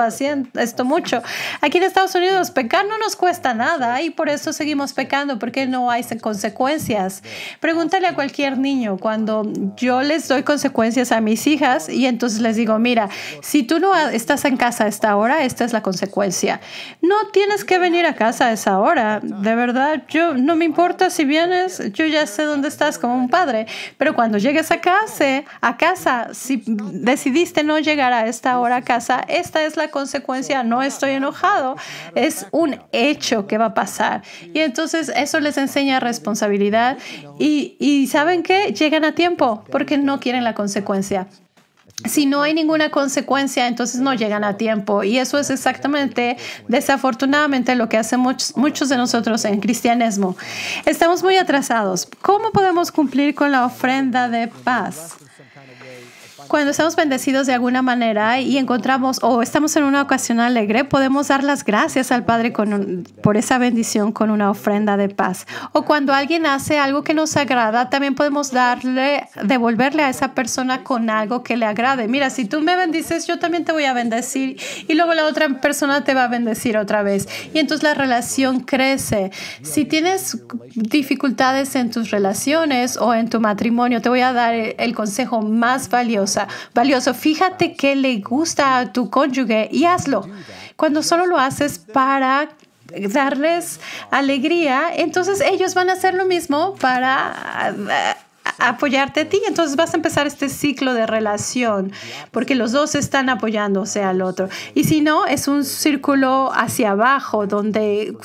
esto mucho. Aquí en Estados Unidos pecar no nos cuesta nada y por eso seguimos pecando porque no hay consecuencias. Pregúntale a cualquier niño cuando yo les doy consecuencias a mis hijas y entonces les digo, mira, si tú no estás en casa a esta hora, esta es la consecuencia. No tienes que venir a casa a esa hora. De verdad, yo no me importa si vienes, yo ya sé dónde estás como un padre, pero cuando llegues a casa, si decidiste no llegar a esta hora a casa, esta es la consecuencia, no estoy enojado, es un hecho que va a pasar. Y entonces eso les enseña responsabilidad y ¿saben qué? Llegan a tiempo porque no quieren la consecuencia. Si no hay ninguna consecuencia, entonces no llegan a tiempo. Y eso es exactamente, desafortunadamente, lo que hacen muchos de nosotros en cristianismo. Estamos muy atrasados. ¿Cómo podemos cumplir con la ofrenda de paz? Cuando estamos bendecidos de alguna manera y encontramos o estamos en una ocasión alegre, podemos dar las gracias al Padre por esa bendición con una ofrenda de paz. O cuando alguien hace algo que nos agrada, también podemos devolverle a esa persona con algo que le agrade. Mira, si tú me bendices, yo también te voy a bendecir y luego la otra persona te va a bendecir otra vez. Y entonces la relación crece. Si tienes dificultades en tus relaciones o en tu matrimonio, te voy a dar el consejo más valioso. Fíjate qué le gusta a tu cónyuge y hazlo. Cuando solo lo haces para darles alegría, entonces ellos van a hacer lo mismo para apoyarte a ti. Entonces vas a empezar este ciclo de relación porque los dos están apoyándose al otro. Y si no, es un círculo hacia abajo donde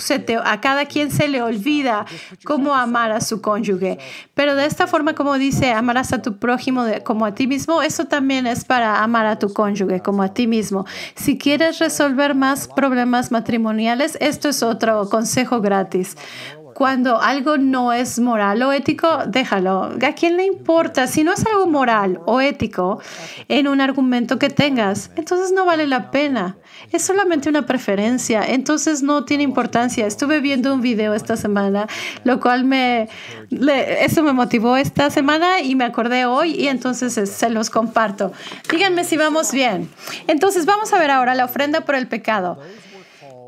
a cada quien se le olvida cómo amar a su cónyuge. Pero de esta forma, como dice, amarás a tu prójimo como a ti mismo, eso también es para amar a tu cónyuge como a ti mismo. Si quieres resolver más problemas matrimoniales, esto es otro consejo gratis. Cuando algo no es moral o ético, déjalo. ¿A quién le importa? Si no es algo moral o ético en un argumento que tengas, entonces no vale la pena. Es solamente una preferencia, entonces no tiene importancia. Estuve viendo un video esta semana, lo cual eso me motivó esta semana y me acordé hoy y entonces se los comparto. Díganme si vamos bien. Entonces vamos a ver ahora la ofrenda por el pecado.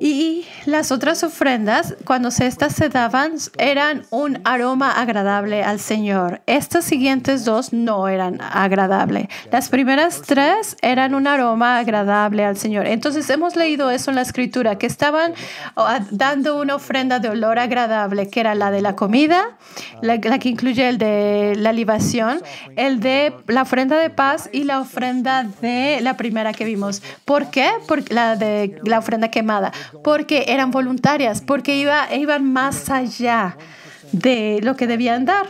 Y las otras ofrendas, cuando estas se daban, eran un aroma agradable al Señor. Estas siguientes dos no eran agradables. Las primeras tres eran un aroma agradable al Señor. Entonces hemos leído eso en la Escritura, que estaban dando una ofrenda de olor agradable, que era la de la comida, la que incluye el de la libación, el de la ofrenda de paz y la ofrenda de la primera que vimos. ¿Por qué? Porque la ofrenda quemada. Porque eran voluntarias, porque iban más allá de lo que debían dar.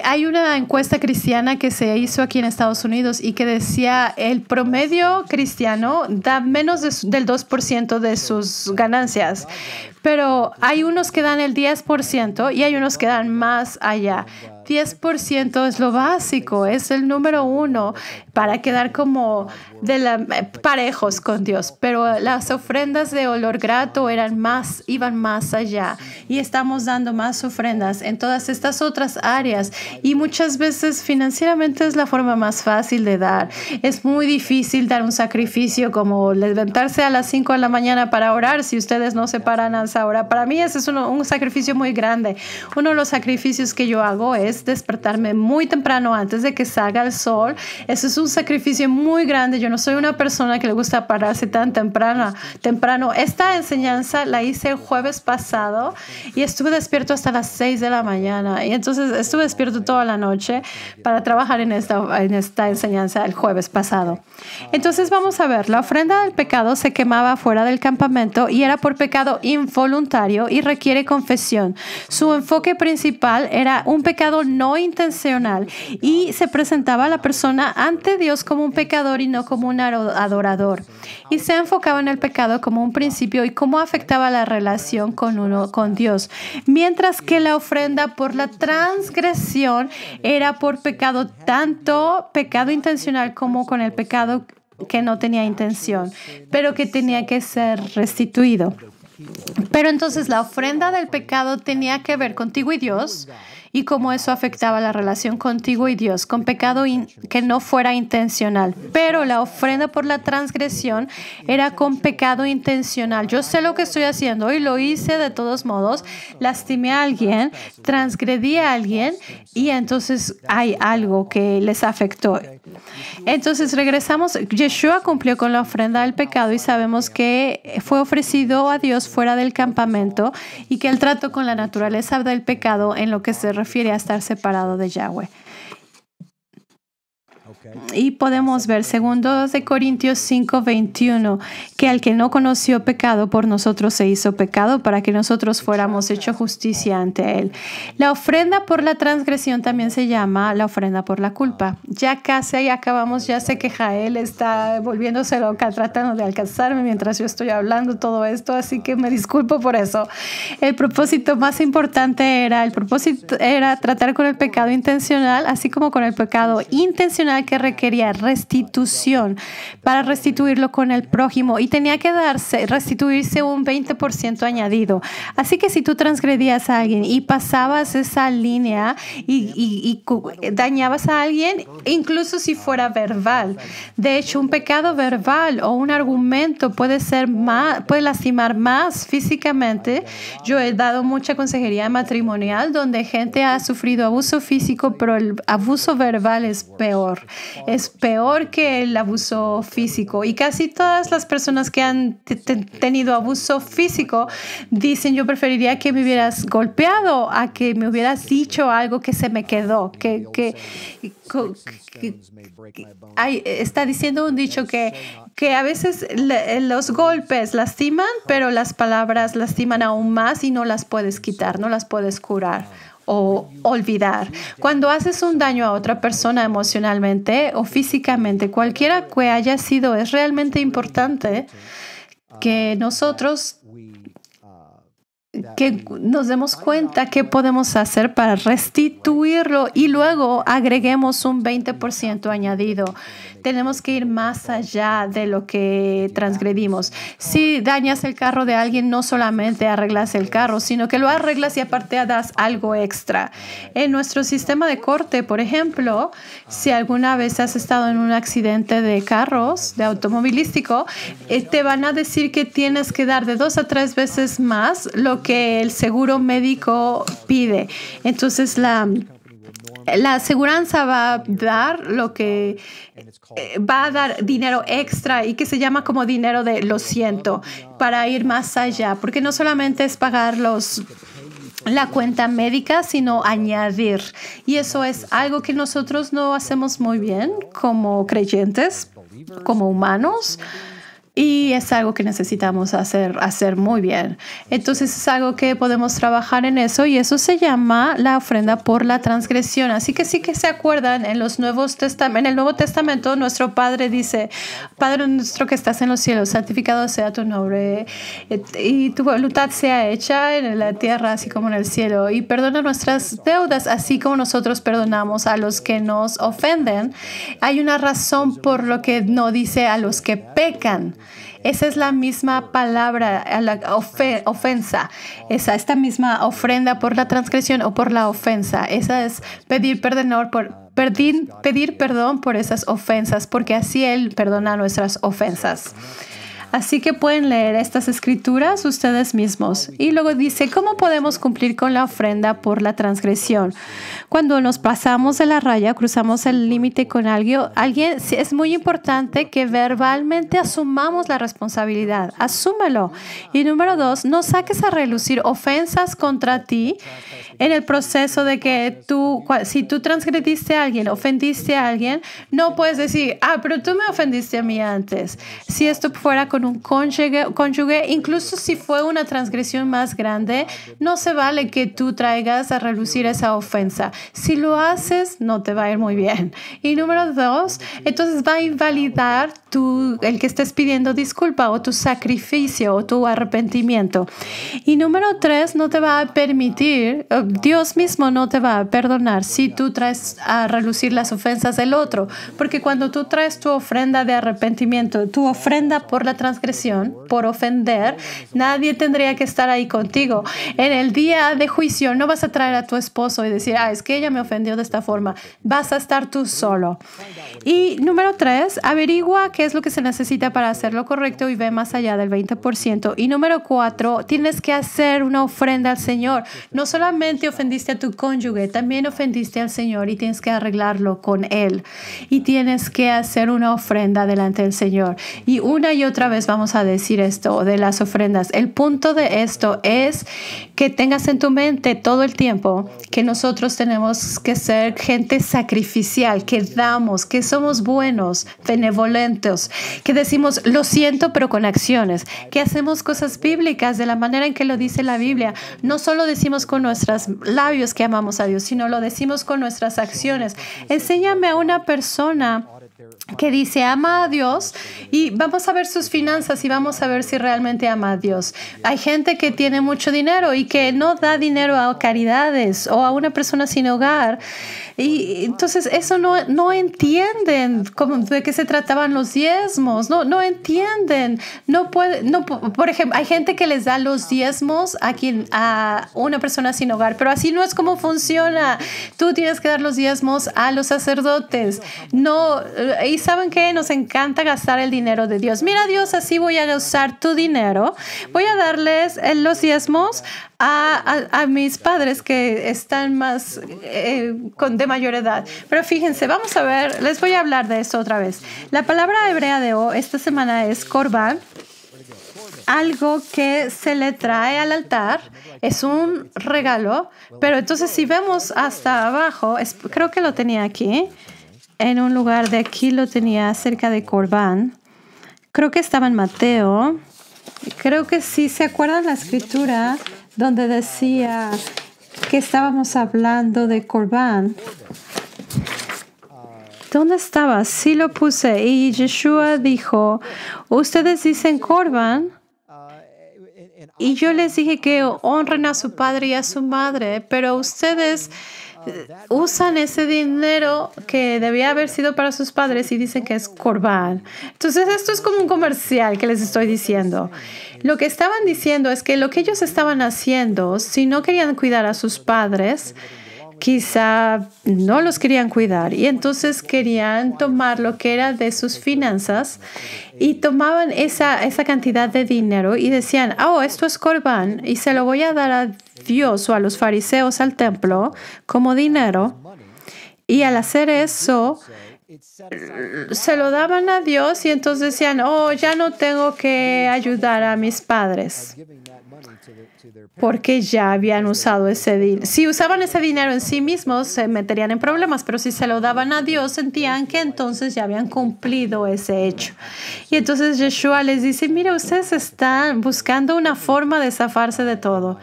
Hay una encuesta cristiana que se hizo aquí en Estados Unidos y que decía el promedio cristiano da menos del 2% de sus ganancias, pero hay unos que dan el 10% y hay unos que dan más allá. 10% es lo básico, es el número 1 para quedar como parejos con Dios. Pero las ofrendas de olor grato iban más allá y estamos dando más ofrendas en todas estas otras áreas. Y muchas veces financieramente es la forma más fácil de dar. Es muy difícil dar un sacrificio como levantarse a las 5 de la mañana para orar si ustedes no se paran a esa hora. Para mí ese es un sacrificio muy grande. Uno de los sacrificios que yo hago es despertarme muy temprano antes de que salga el sol. Eso es un sacrificio muy grande. Yo no soy una persona que le gusta pararse tan temprano. Esta enseñanza la hice el jueves pasado y estuve despierto hasta las 6 de la mañana. Y entonces estuve despierto toda la noche para trabajar en esta enseñanza el jueves pasado. Entonces vamos a ver. La ofrenda del pecado se quemaba fuera del campamento y era por pecado involuntario y requiere confesión. Su enfoque principal era un pecado no intencional y se presentaba a la persona ante Dios como un pecador y no como un adorador. Y se enfocaba en el pecado como un principio y cómo afectaba la relación con Dios. Mientras que la ofrenda por la transgresión era por pecado, tanto pecado intencional como con el pecado que no tenía intención, pero que tenía que ser restituido. Pero entonces la ofrenda del pecado tenía que ver contigo y Dios y cómo eso afectaba la relación contigo y Dios, con pecado que no fuera intencional. Pero la ofrenda por la transgresión era con pecado intencional. Yo sé lo que estoy haciendo y lo hice de todos modos. Lastimé a alguien, transgredí a alguien y entonces hay algo que les afectó. Entonces regresamos. Yeshua cumplió con la ofrenda del pecado y sabemos que fue ofrecido a Dios fuera del campamento y que él trató con la naturaleza del pecado en lo que se refiere a estar separado de Yahweh. Y podemos ver 2 de Corintios 5:21, que al que no conoció pecado por nosotros se hizo pecado para que nosotros fuéramos hecho justicia ante él. La ofrenda por la transgresión también se llama la ofrenda por la culpa. Ya casi ahí acabamos, ya sé que Jael está volviéndose loca tratando de alcanzarme mientras yo estoy hablando todo esto, así que me disculpo por eso. El propósito más importante era tratar con el pecado intencional, así como con el pecado intencional que requería restitución para restituirlo con el prójimo, y tenía que restituirse un 20% añadido. Así que si tú transgredías a alguien y pasabas esa línea y dañabas a alguien, incluso si fuera verbal. De hecho, un pecado verbal o un argumento puede lastimar más físicamente. Yo he dado mucha consejería matrimonial donde gente ha sufrido abuso físico, pero el abuso verbal es peor. Es peor que el abuso físico. Y casi todas las personas que han tenido abuso físico dicen: yo preferiría que me hubieras golpeado a que me hubieras dicho algo que se me quedó. Está diciendo un dicho que a veces los golpes lastiman, pero las palabras lastiman aún más y no las puedes quitar, no las puedes curar o olvidar. Cuando haces un daño a otra persona emocionalmente o físicamente, cualquiera que haya sido, es realmente importante que nosotros nos demos cuenta qué podemos hacer para restituirlo y luego agreguemos un 20% añadido. Tenemos que ir más allá de lo que transgredimos. Si dañas el carro de alguien, no solamente arreglas el carro, sino que lo arreglas y aparte das algo extra. En nuestro sistema de corte, por ejemplo, si alguna vez has estado en un accidente de carros, de automovilístico, te van a decir que tienes que dar de 2 a 3 veces más lo que el seguro médico pide. Entonces, la aseguranza va a dar dinero extra y que se llama como dinero de lo siento, para ir más allá, porque no solamente es pagar la cuenta médica, sino añadir. Y eso es algo que nosotros no hacemos muy bien como creyentes, como humanos. Y es algo que necesitamos hacer muy bien. Entonces es algo que podemos trabajar en eso, y eso se llama la ofrenda por la transgresión. Así que sí que se acuerdan, en el Nuevo Testamento nuestro Padre dice: Padre nuestro que estás en los cielos, santificado sea tu nombre, y tu voluntad sea hecha en la tierra así como en el cielo. Y perdona nuestras deudas así como nosotros perdonamos a los que nos ofenden. Hay una razón por lo que no dice a los que pecan. Esa es la misma palabra, la ofensa. Esta misma ofrenda por la transgresión o por la ofensa. Esa es pedir perdón por esas ofensas, porque así Él perdona nuestras ofensas. Así que pueden leer estas escrituras ustedes mismos. Y luego dice: ¿cómo podemos cumplir con la ofrenda por la transgresión? Cuando nos pasamos de la raya, cruzamos el límite con alguien, es muy importante que verbalmente asumamos la responsabilidad. Asúmelo. Y número 2, no saques a relucir ofensas contra ti en el proceso de que si tú transgrediste a alguien, ofendiste a alguien, no puedes decir: pero tú me ofendiste a mí antes. Si esto fuera con un cónyuge, incluso si fue una transgresión más grande, no se vale que tú traigas a relucir esa ofensa. Si lo haces, no te va a ir muy bien. Y número 2, entonces va a invalidar el que estés pidiendo disculpa o tu sacrificio o tu arrepentimiento. Y número 3, no te va a permitir, Dios mismo no te va a perdonar si tú traes a relucir las ofensas del otro. Porque cuando tú traes tu ofrenda de arrepentimiento, tu ofrenda por la transgresión, por ofender, nadie tendría que estar ahí contigo. En el día de juicio no vas a traer a tu esposo y decir: es que ella me ofendió de esta forma. Vas a estar tú solo. Y número 3, averigua qué es lo que se necesita para hacerlo correcto y ve más allá del 20%. Y número 4, tienes que hacer una ofrenda al Señor. No solamente ofendiste a tu cónyuge, también ofendiste al Señor y tienes que arreglarlo con Él. Y tienes que hacer una ofrenda delante del Señor. Y una y otra vez vez vamos a decir esto de las ofrendas. El punto de esto es que tengas en tu mente todo el tiempo que nosotros tenemos que ser gente sacrificial, que damos, que somos buenos, benevolentes, que decimos lo siento pero con acciones, que hacemos cosas bíblicas de la manera en que lo dice la Biblia. No solo decimos con nuestros labios que amamos a Dios, sino lo decimos con nuestras acciones. Enséñame a una persona que dice ama a Dios y vamos a ver sus finanzas y vamos a ver si realmente ama a Dios. Hay gente que tiene mucho dinero y que no da dinero a caridades o a una persona sin hogar. Y entonces eso no entienden de qué se trataban los diezmos. No entienden. Por ejemplo, hay gente que les da los diezmos a una persona sin hogar, pero así no es como funciona. Tú tienes que dar los diezmos a los sacerdotes. No, y ¿saben qué? Nos encanta gastar el dinero de Dios. Mira, Dios, así voy a usar tu dinero. Voy a darles los diezmos a mis padres que están más de mayor edad. Pero fíjense, vamos a ver, les voy a hablar de esto otra vez. La palabra hebrea de esta semana es corbán. Algo que se le trae al altar, es un regalo, pero entonces si vemos hasta abajo, creo que lo tenía aquí, en un lugar de aquí lo tenía acerca de corbán. Creo que estaba en Mateo. Creo que sí, ¿se acuerdan la escritura donde decía que estábamos hablando de corbán? ¿Dónde estaba? Sí lo puse. Y Yeshua dijo, ustedes dicen corbán. Y yo les dije que honren a su padre y a su madre, pero ustedes usan ese dinero que debía haber sido para sus padres y dicen que es corbán. Entonces esto es como un comercial que les estoy diciendo. Lo que estaban diciendo es que lo que ellos estaban haciendo, si no querían cuidar a sus padres, quizá no los querían cuidar y entonces querían tomar lo que era de sus finanzas y tomaban esa cantidad de dinero y decían, esto es corbán y se lo voy a dar a Dios o a los fariseos al templo como dinero. Y al hacer eso, se lo daban a Dios y entonces decían, ya no tengo que ayudar a mis padres. Porque ya habían usado ese dinero. Si usaban ese dinero en sí mismos, se meterían en problemas, pero si se lo daban a Dios, sentían que entonces ya habían cumplido ese hecho. Y entonces Yeshua les dice, mira, ustedes están buscando una forma de zafarse de todo.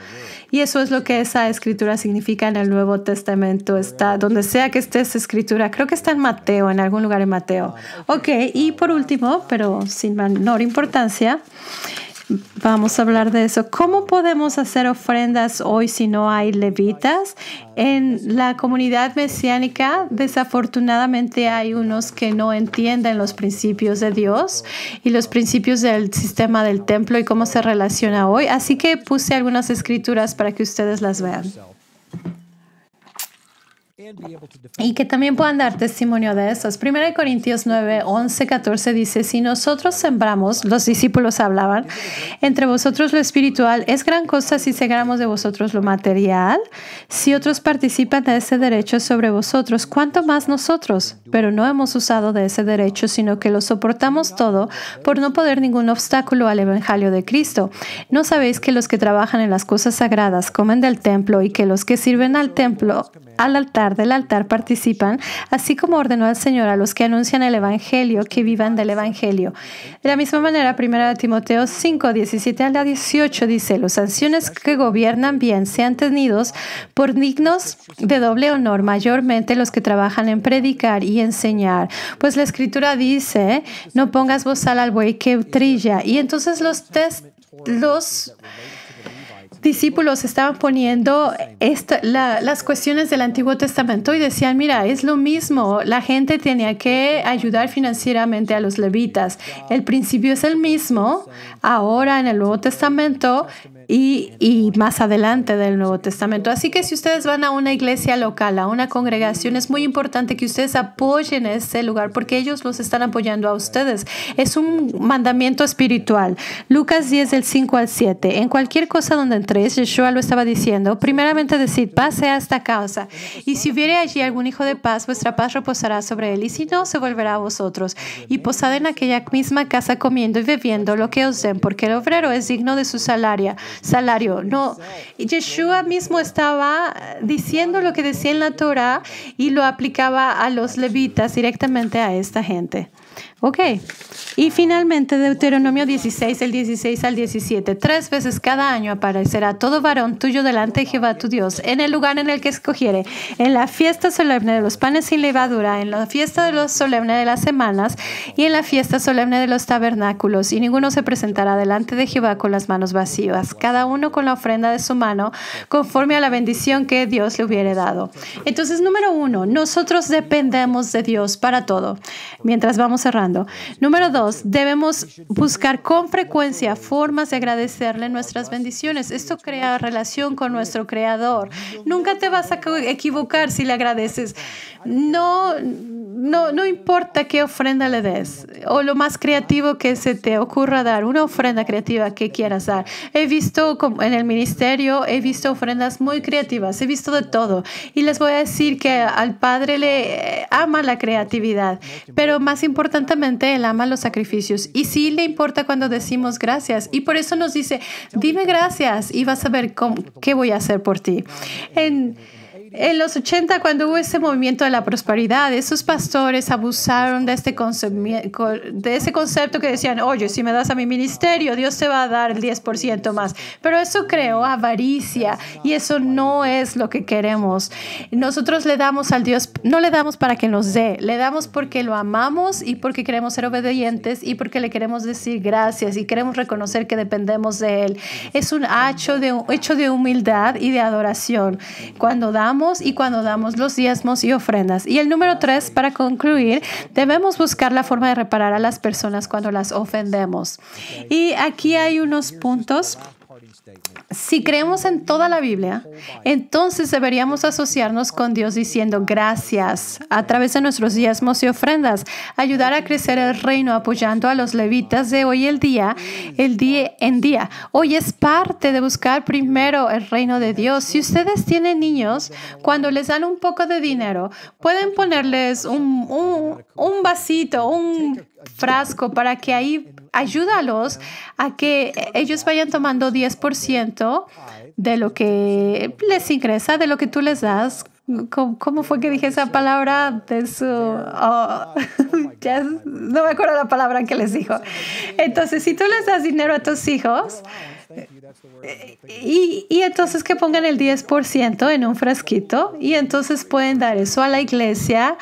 Y eso es lo que esa escritura significa en el Nuevo Testamento. Está donde sea que esté esa escritura. Creo que está en Mateo, en algún lugar en Mateo. Ok, y por último, pero sin menor importancia, vamos a hablar de eso. ¿Cómo podemos hacer ofrendas hoy si no hay levitas? En la comunidad mesiánica, desafortunadamente, hay unos que no entienden los principios de Dios y los principios del sistema del templo y cómo se relaciona hoy. Así que puse algunas escrituras para que ustedes las vean. Y que también puedan dar testimonio de esas. 1 Corintios 9, 11, 14 dice, si nosotros sembramos, los discípulos hablaban, entre vosotros lo espiritual, es gran cosa si segramos de vosotros lo material. Si otros participan de ese derecho sobre vosotros, ¿cuánto más nosotros? Pero no hemos usado de ese derecho, sino que lo soportamos todo por no poner ningún obstáculo al evangelio de Cristo. ¿No sabéis que los que trabajan en las cosas sagradas comen del templo y que los que sirven al templo, al altar del altar participan, así como ordenó el Señor a los que anuncian el Evangelio que vivan del Evangelio? De la misma manera, 1 Timoteo 5, 17 a 18 dice, los ancianos que gobiernan bien sean tenidos por dignos de doble honor, mayormente los que trabajan en predicar y enseñar. Pues la Escritura dice, no pongas bozal al buey que trilla. Y entonces los discípulos estaban poniendo las cuestiones del Antiguo Testamento y decían, mira, es lo mismo, la gente tenía que ayudar financieramente a los levitas. El principio es el mismo. Ahora en el Nuevo Testamento y más adelante del Nuevo Testamento. Así que si ustedes van a una iglesia local, a una congregación, es muy importante que ustedes apoyen ese lugar porque ellos los están apoyando a ustedes. Es un mandamiento espiritual. Lucas 10, del 5 al 7. En cualquier cosa donde entréis, Yeshua lo estaba diciendo, primeramente decid, paz sea esta casa. Y si hubiere allí algún hijo de paz, vuestra paz reposará sobre él. Y si no, se volverá a vosotros. Y posad en aquella misma casa comiendo y bebiendo lo que os den, porque el obrero es digno de su salario. No, Yeshua mismo estaba diciendo lo que decía en la Torah y lo aplicaba a los levitas directamente a esta gente. Ok. Y finalmente Deuteronomio 16, del 16 al 17. 3 veces cada año aparecerá todo varón tuyo delante de Jehová tu Dios, en el lugar en el que escogiere, en la fiesta solemne de los panes sin levadura, en la fiesta de los solemne de las semanas y en la fiesta solemne de los tabernáculos. Y ninguno se presentará delante de Jehová con las manos vacías, cada uno con la ofrenda de su mano, conforme a la bendición que Dios le hubiere dado. Entonces, número 1, nosotros dependemos de Dios para todo. Mientras vamos cerrando. Número 2, debemos buscar con frecuencia formas de agradecerle nuestras bendiciones. Esto crea relación con nuestro Creador. Nunca te vas a equivocar si le agradeces. No importa qué ofrenda le des o lo más creativo que se te ocurra dar, una ofrenda creativa que quieras dar. He visto en el ministerio, he visto ofrendas muy creativas, he visto de todo. Y les voy a decir que al Padre le ama la creatividad, pero más importantemente, Él ama los sacrificios. Y sí le importa cuando decimos gracias. Y por eso nos dice, dime gracias y vas a ver qué voy a hacer por ti. En los 80, cuando hubo ese movimiento de la prosperidad, esos pastores abusaron de ese concepto que decían, oye, si me das a mi ministerio, Dios te va a dar el 10% más. Pero eso creó avaricia y eso no es lo que queremos. Nosotros le damos al Dios, no le damos para que nos dé, le damos porque lo amamos y porque queremos ser obedientes y porque le queremos decir gracias y queremos reconocer que dependemos de Él. Es un hecho de humildad y de adoración cuando damos los diezmos y ofrendas. Y el número 3, para concluir, debemos buscar la forma de reparar a las personas cuando las ofendemos. Y aquí hay unos puntos. Si creemos en toda la Biblia, entonces deberíamos asociarnos con Dios diciendo gracias a través de nuestros diezmos y ofrendas, ayudar a crecer el reino apoyando a los levitas de hoy en día. Hoy es parte de buscar primero el reino de Dios. Si ustedes tienen niños, cuando les dan un poco de dinero, pueden ponerles un vasito, un frasco para que ahí ayúdalos a que ellos vayan tomando 10% de lo que les ingresa, de lo que tú les das. ¿Cómo fue que dije esa palabra? Ya no me acuerdo la palabra que les dijo. Entonces, si tú les das dinero a tus hijos, y entonces que pongan el 10% en un frasquito y entonces pueden dar eso a la iglesia,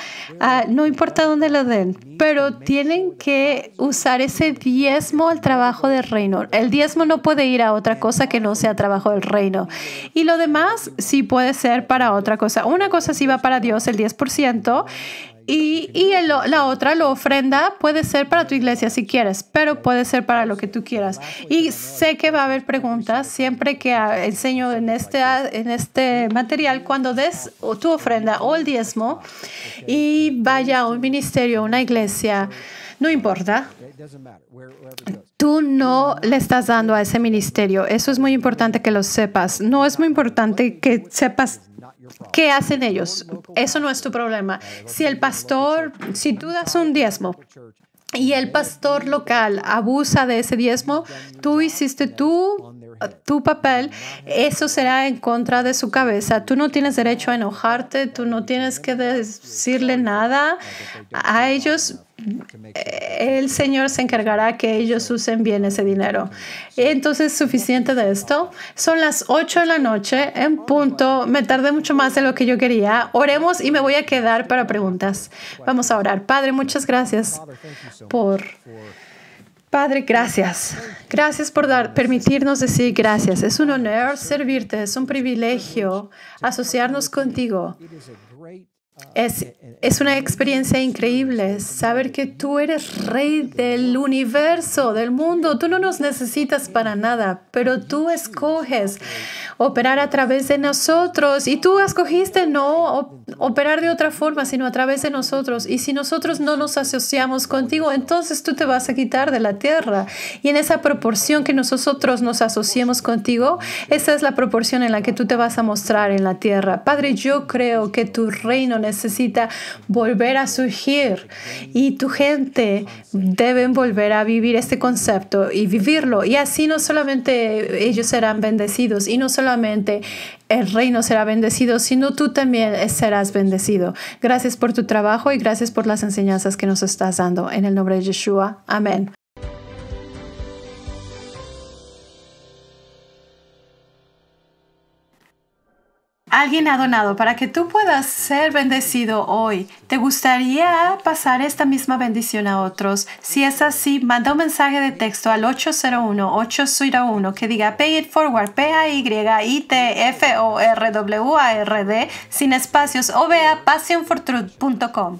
no importa dónde lo den, pero tienen que usar ese diezmo al trabajo del reino. El diezmo no puede ir a otra cosa que no sea trabajo del reino. Y lo demás sí puede ser para otra cosa. Una cosa sí va para Dios, el 10%. La otra, la ofrenda, puede ser para tu iglesia si quieres, pero puede ser para lo que tú quieras. Y sé que va a haber preguntas siempre que enseño en este material, cuando des tu ofrenda o el diezmo y vaya a un ministerio, a una iglesia, no importa. Tú no le estás dando a ese ministerio. Eso es muy importante que lo sepas. No es muy importante que sepas ¿qué hacen ellos? Eso no es tu problema. Si tú das un diezmo y el pastor local abusa de ese diezmo, tú hiciste tu papel, eso será en contra de su cabeza. Tú no tienes derecho a enojarte, tú no tienes que decirle nada a ellos. El Señor se encargará que ellos usen bien ese dinero. Entonces, suficiente de esto. Son las 8 de la noche en punto. Me tardé mucho más de lo que yo quería. Oremos y me voy a quedar para preguntas. Vamos a orar. Padre, muchas gracias Padre, gracias. Gracias por permitirnos decir gracias. Es un honor servirte, es un privilegio asociarnos contigo. Es una experiencia increíble saber que tú eres rey del universo, del mundo. Tú no nos necesitas para nada, pero tú escoges operar a través de nosotros. Y tú escogiste no operar de otra forma, sino a través de nosotros. Y si nosotros no nos asociamos contigo, entonces tú te vas a quitar de la tierra. Y en esa proporción que nosotros nos asociemos contigo, esa es la proporción en la que tú te vas a mostrar en la tierra. Padre, yo creo que tu reino necesita volver a surgir y tu gente deben volver a vivir este concepto y vivirlo. Y así no solamente ellos serán bendecidos y no solamente el reino será bendecido, sino tú también serás bendecido. Gracias por tu trabajo y gracias por las enseñanzas que nos estás dando. En el nombre de Yeshua. Amén. Alguien ha donado para que tú puedas ser bendecido hoy. ¿Te gustaría pasar esta misma bendición a otros? Si es así, manda un mensaje de texto al 801-801 que diga Pay It Forward, PAYITFORWARD, sin espacios, o ve a passionfortruth.com.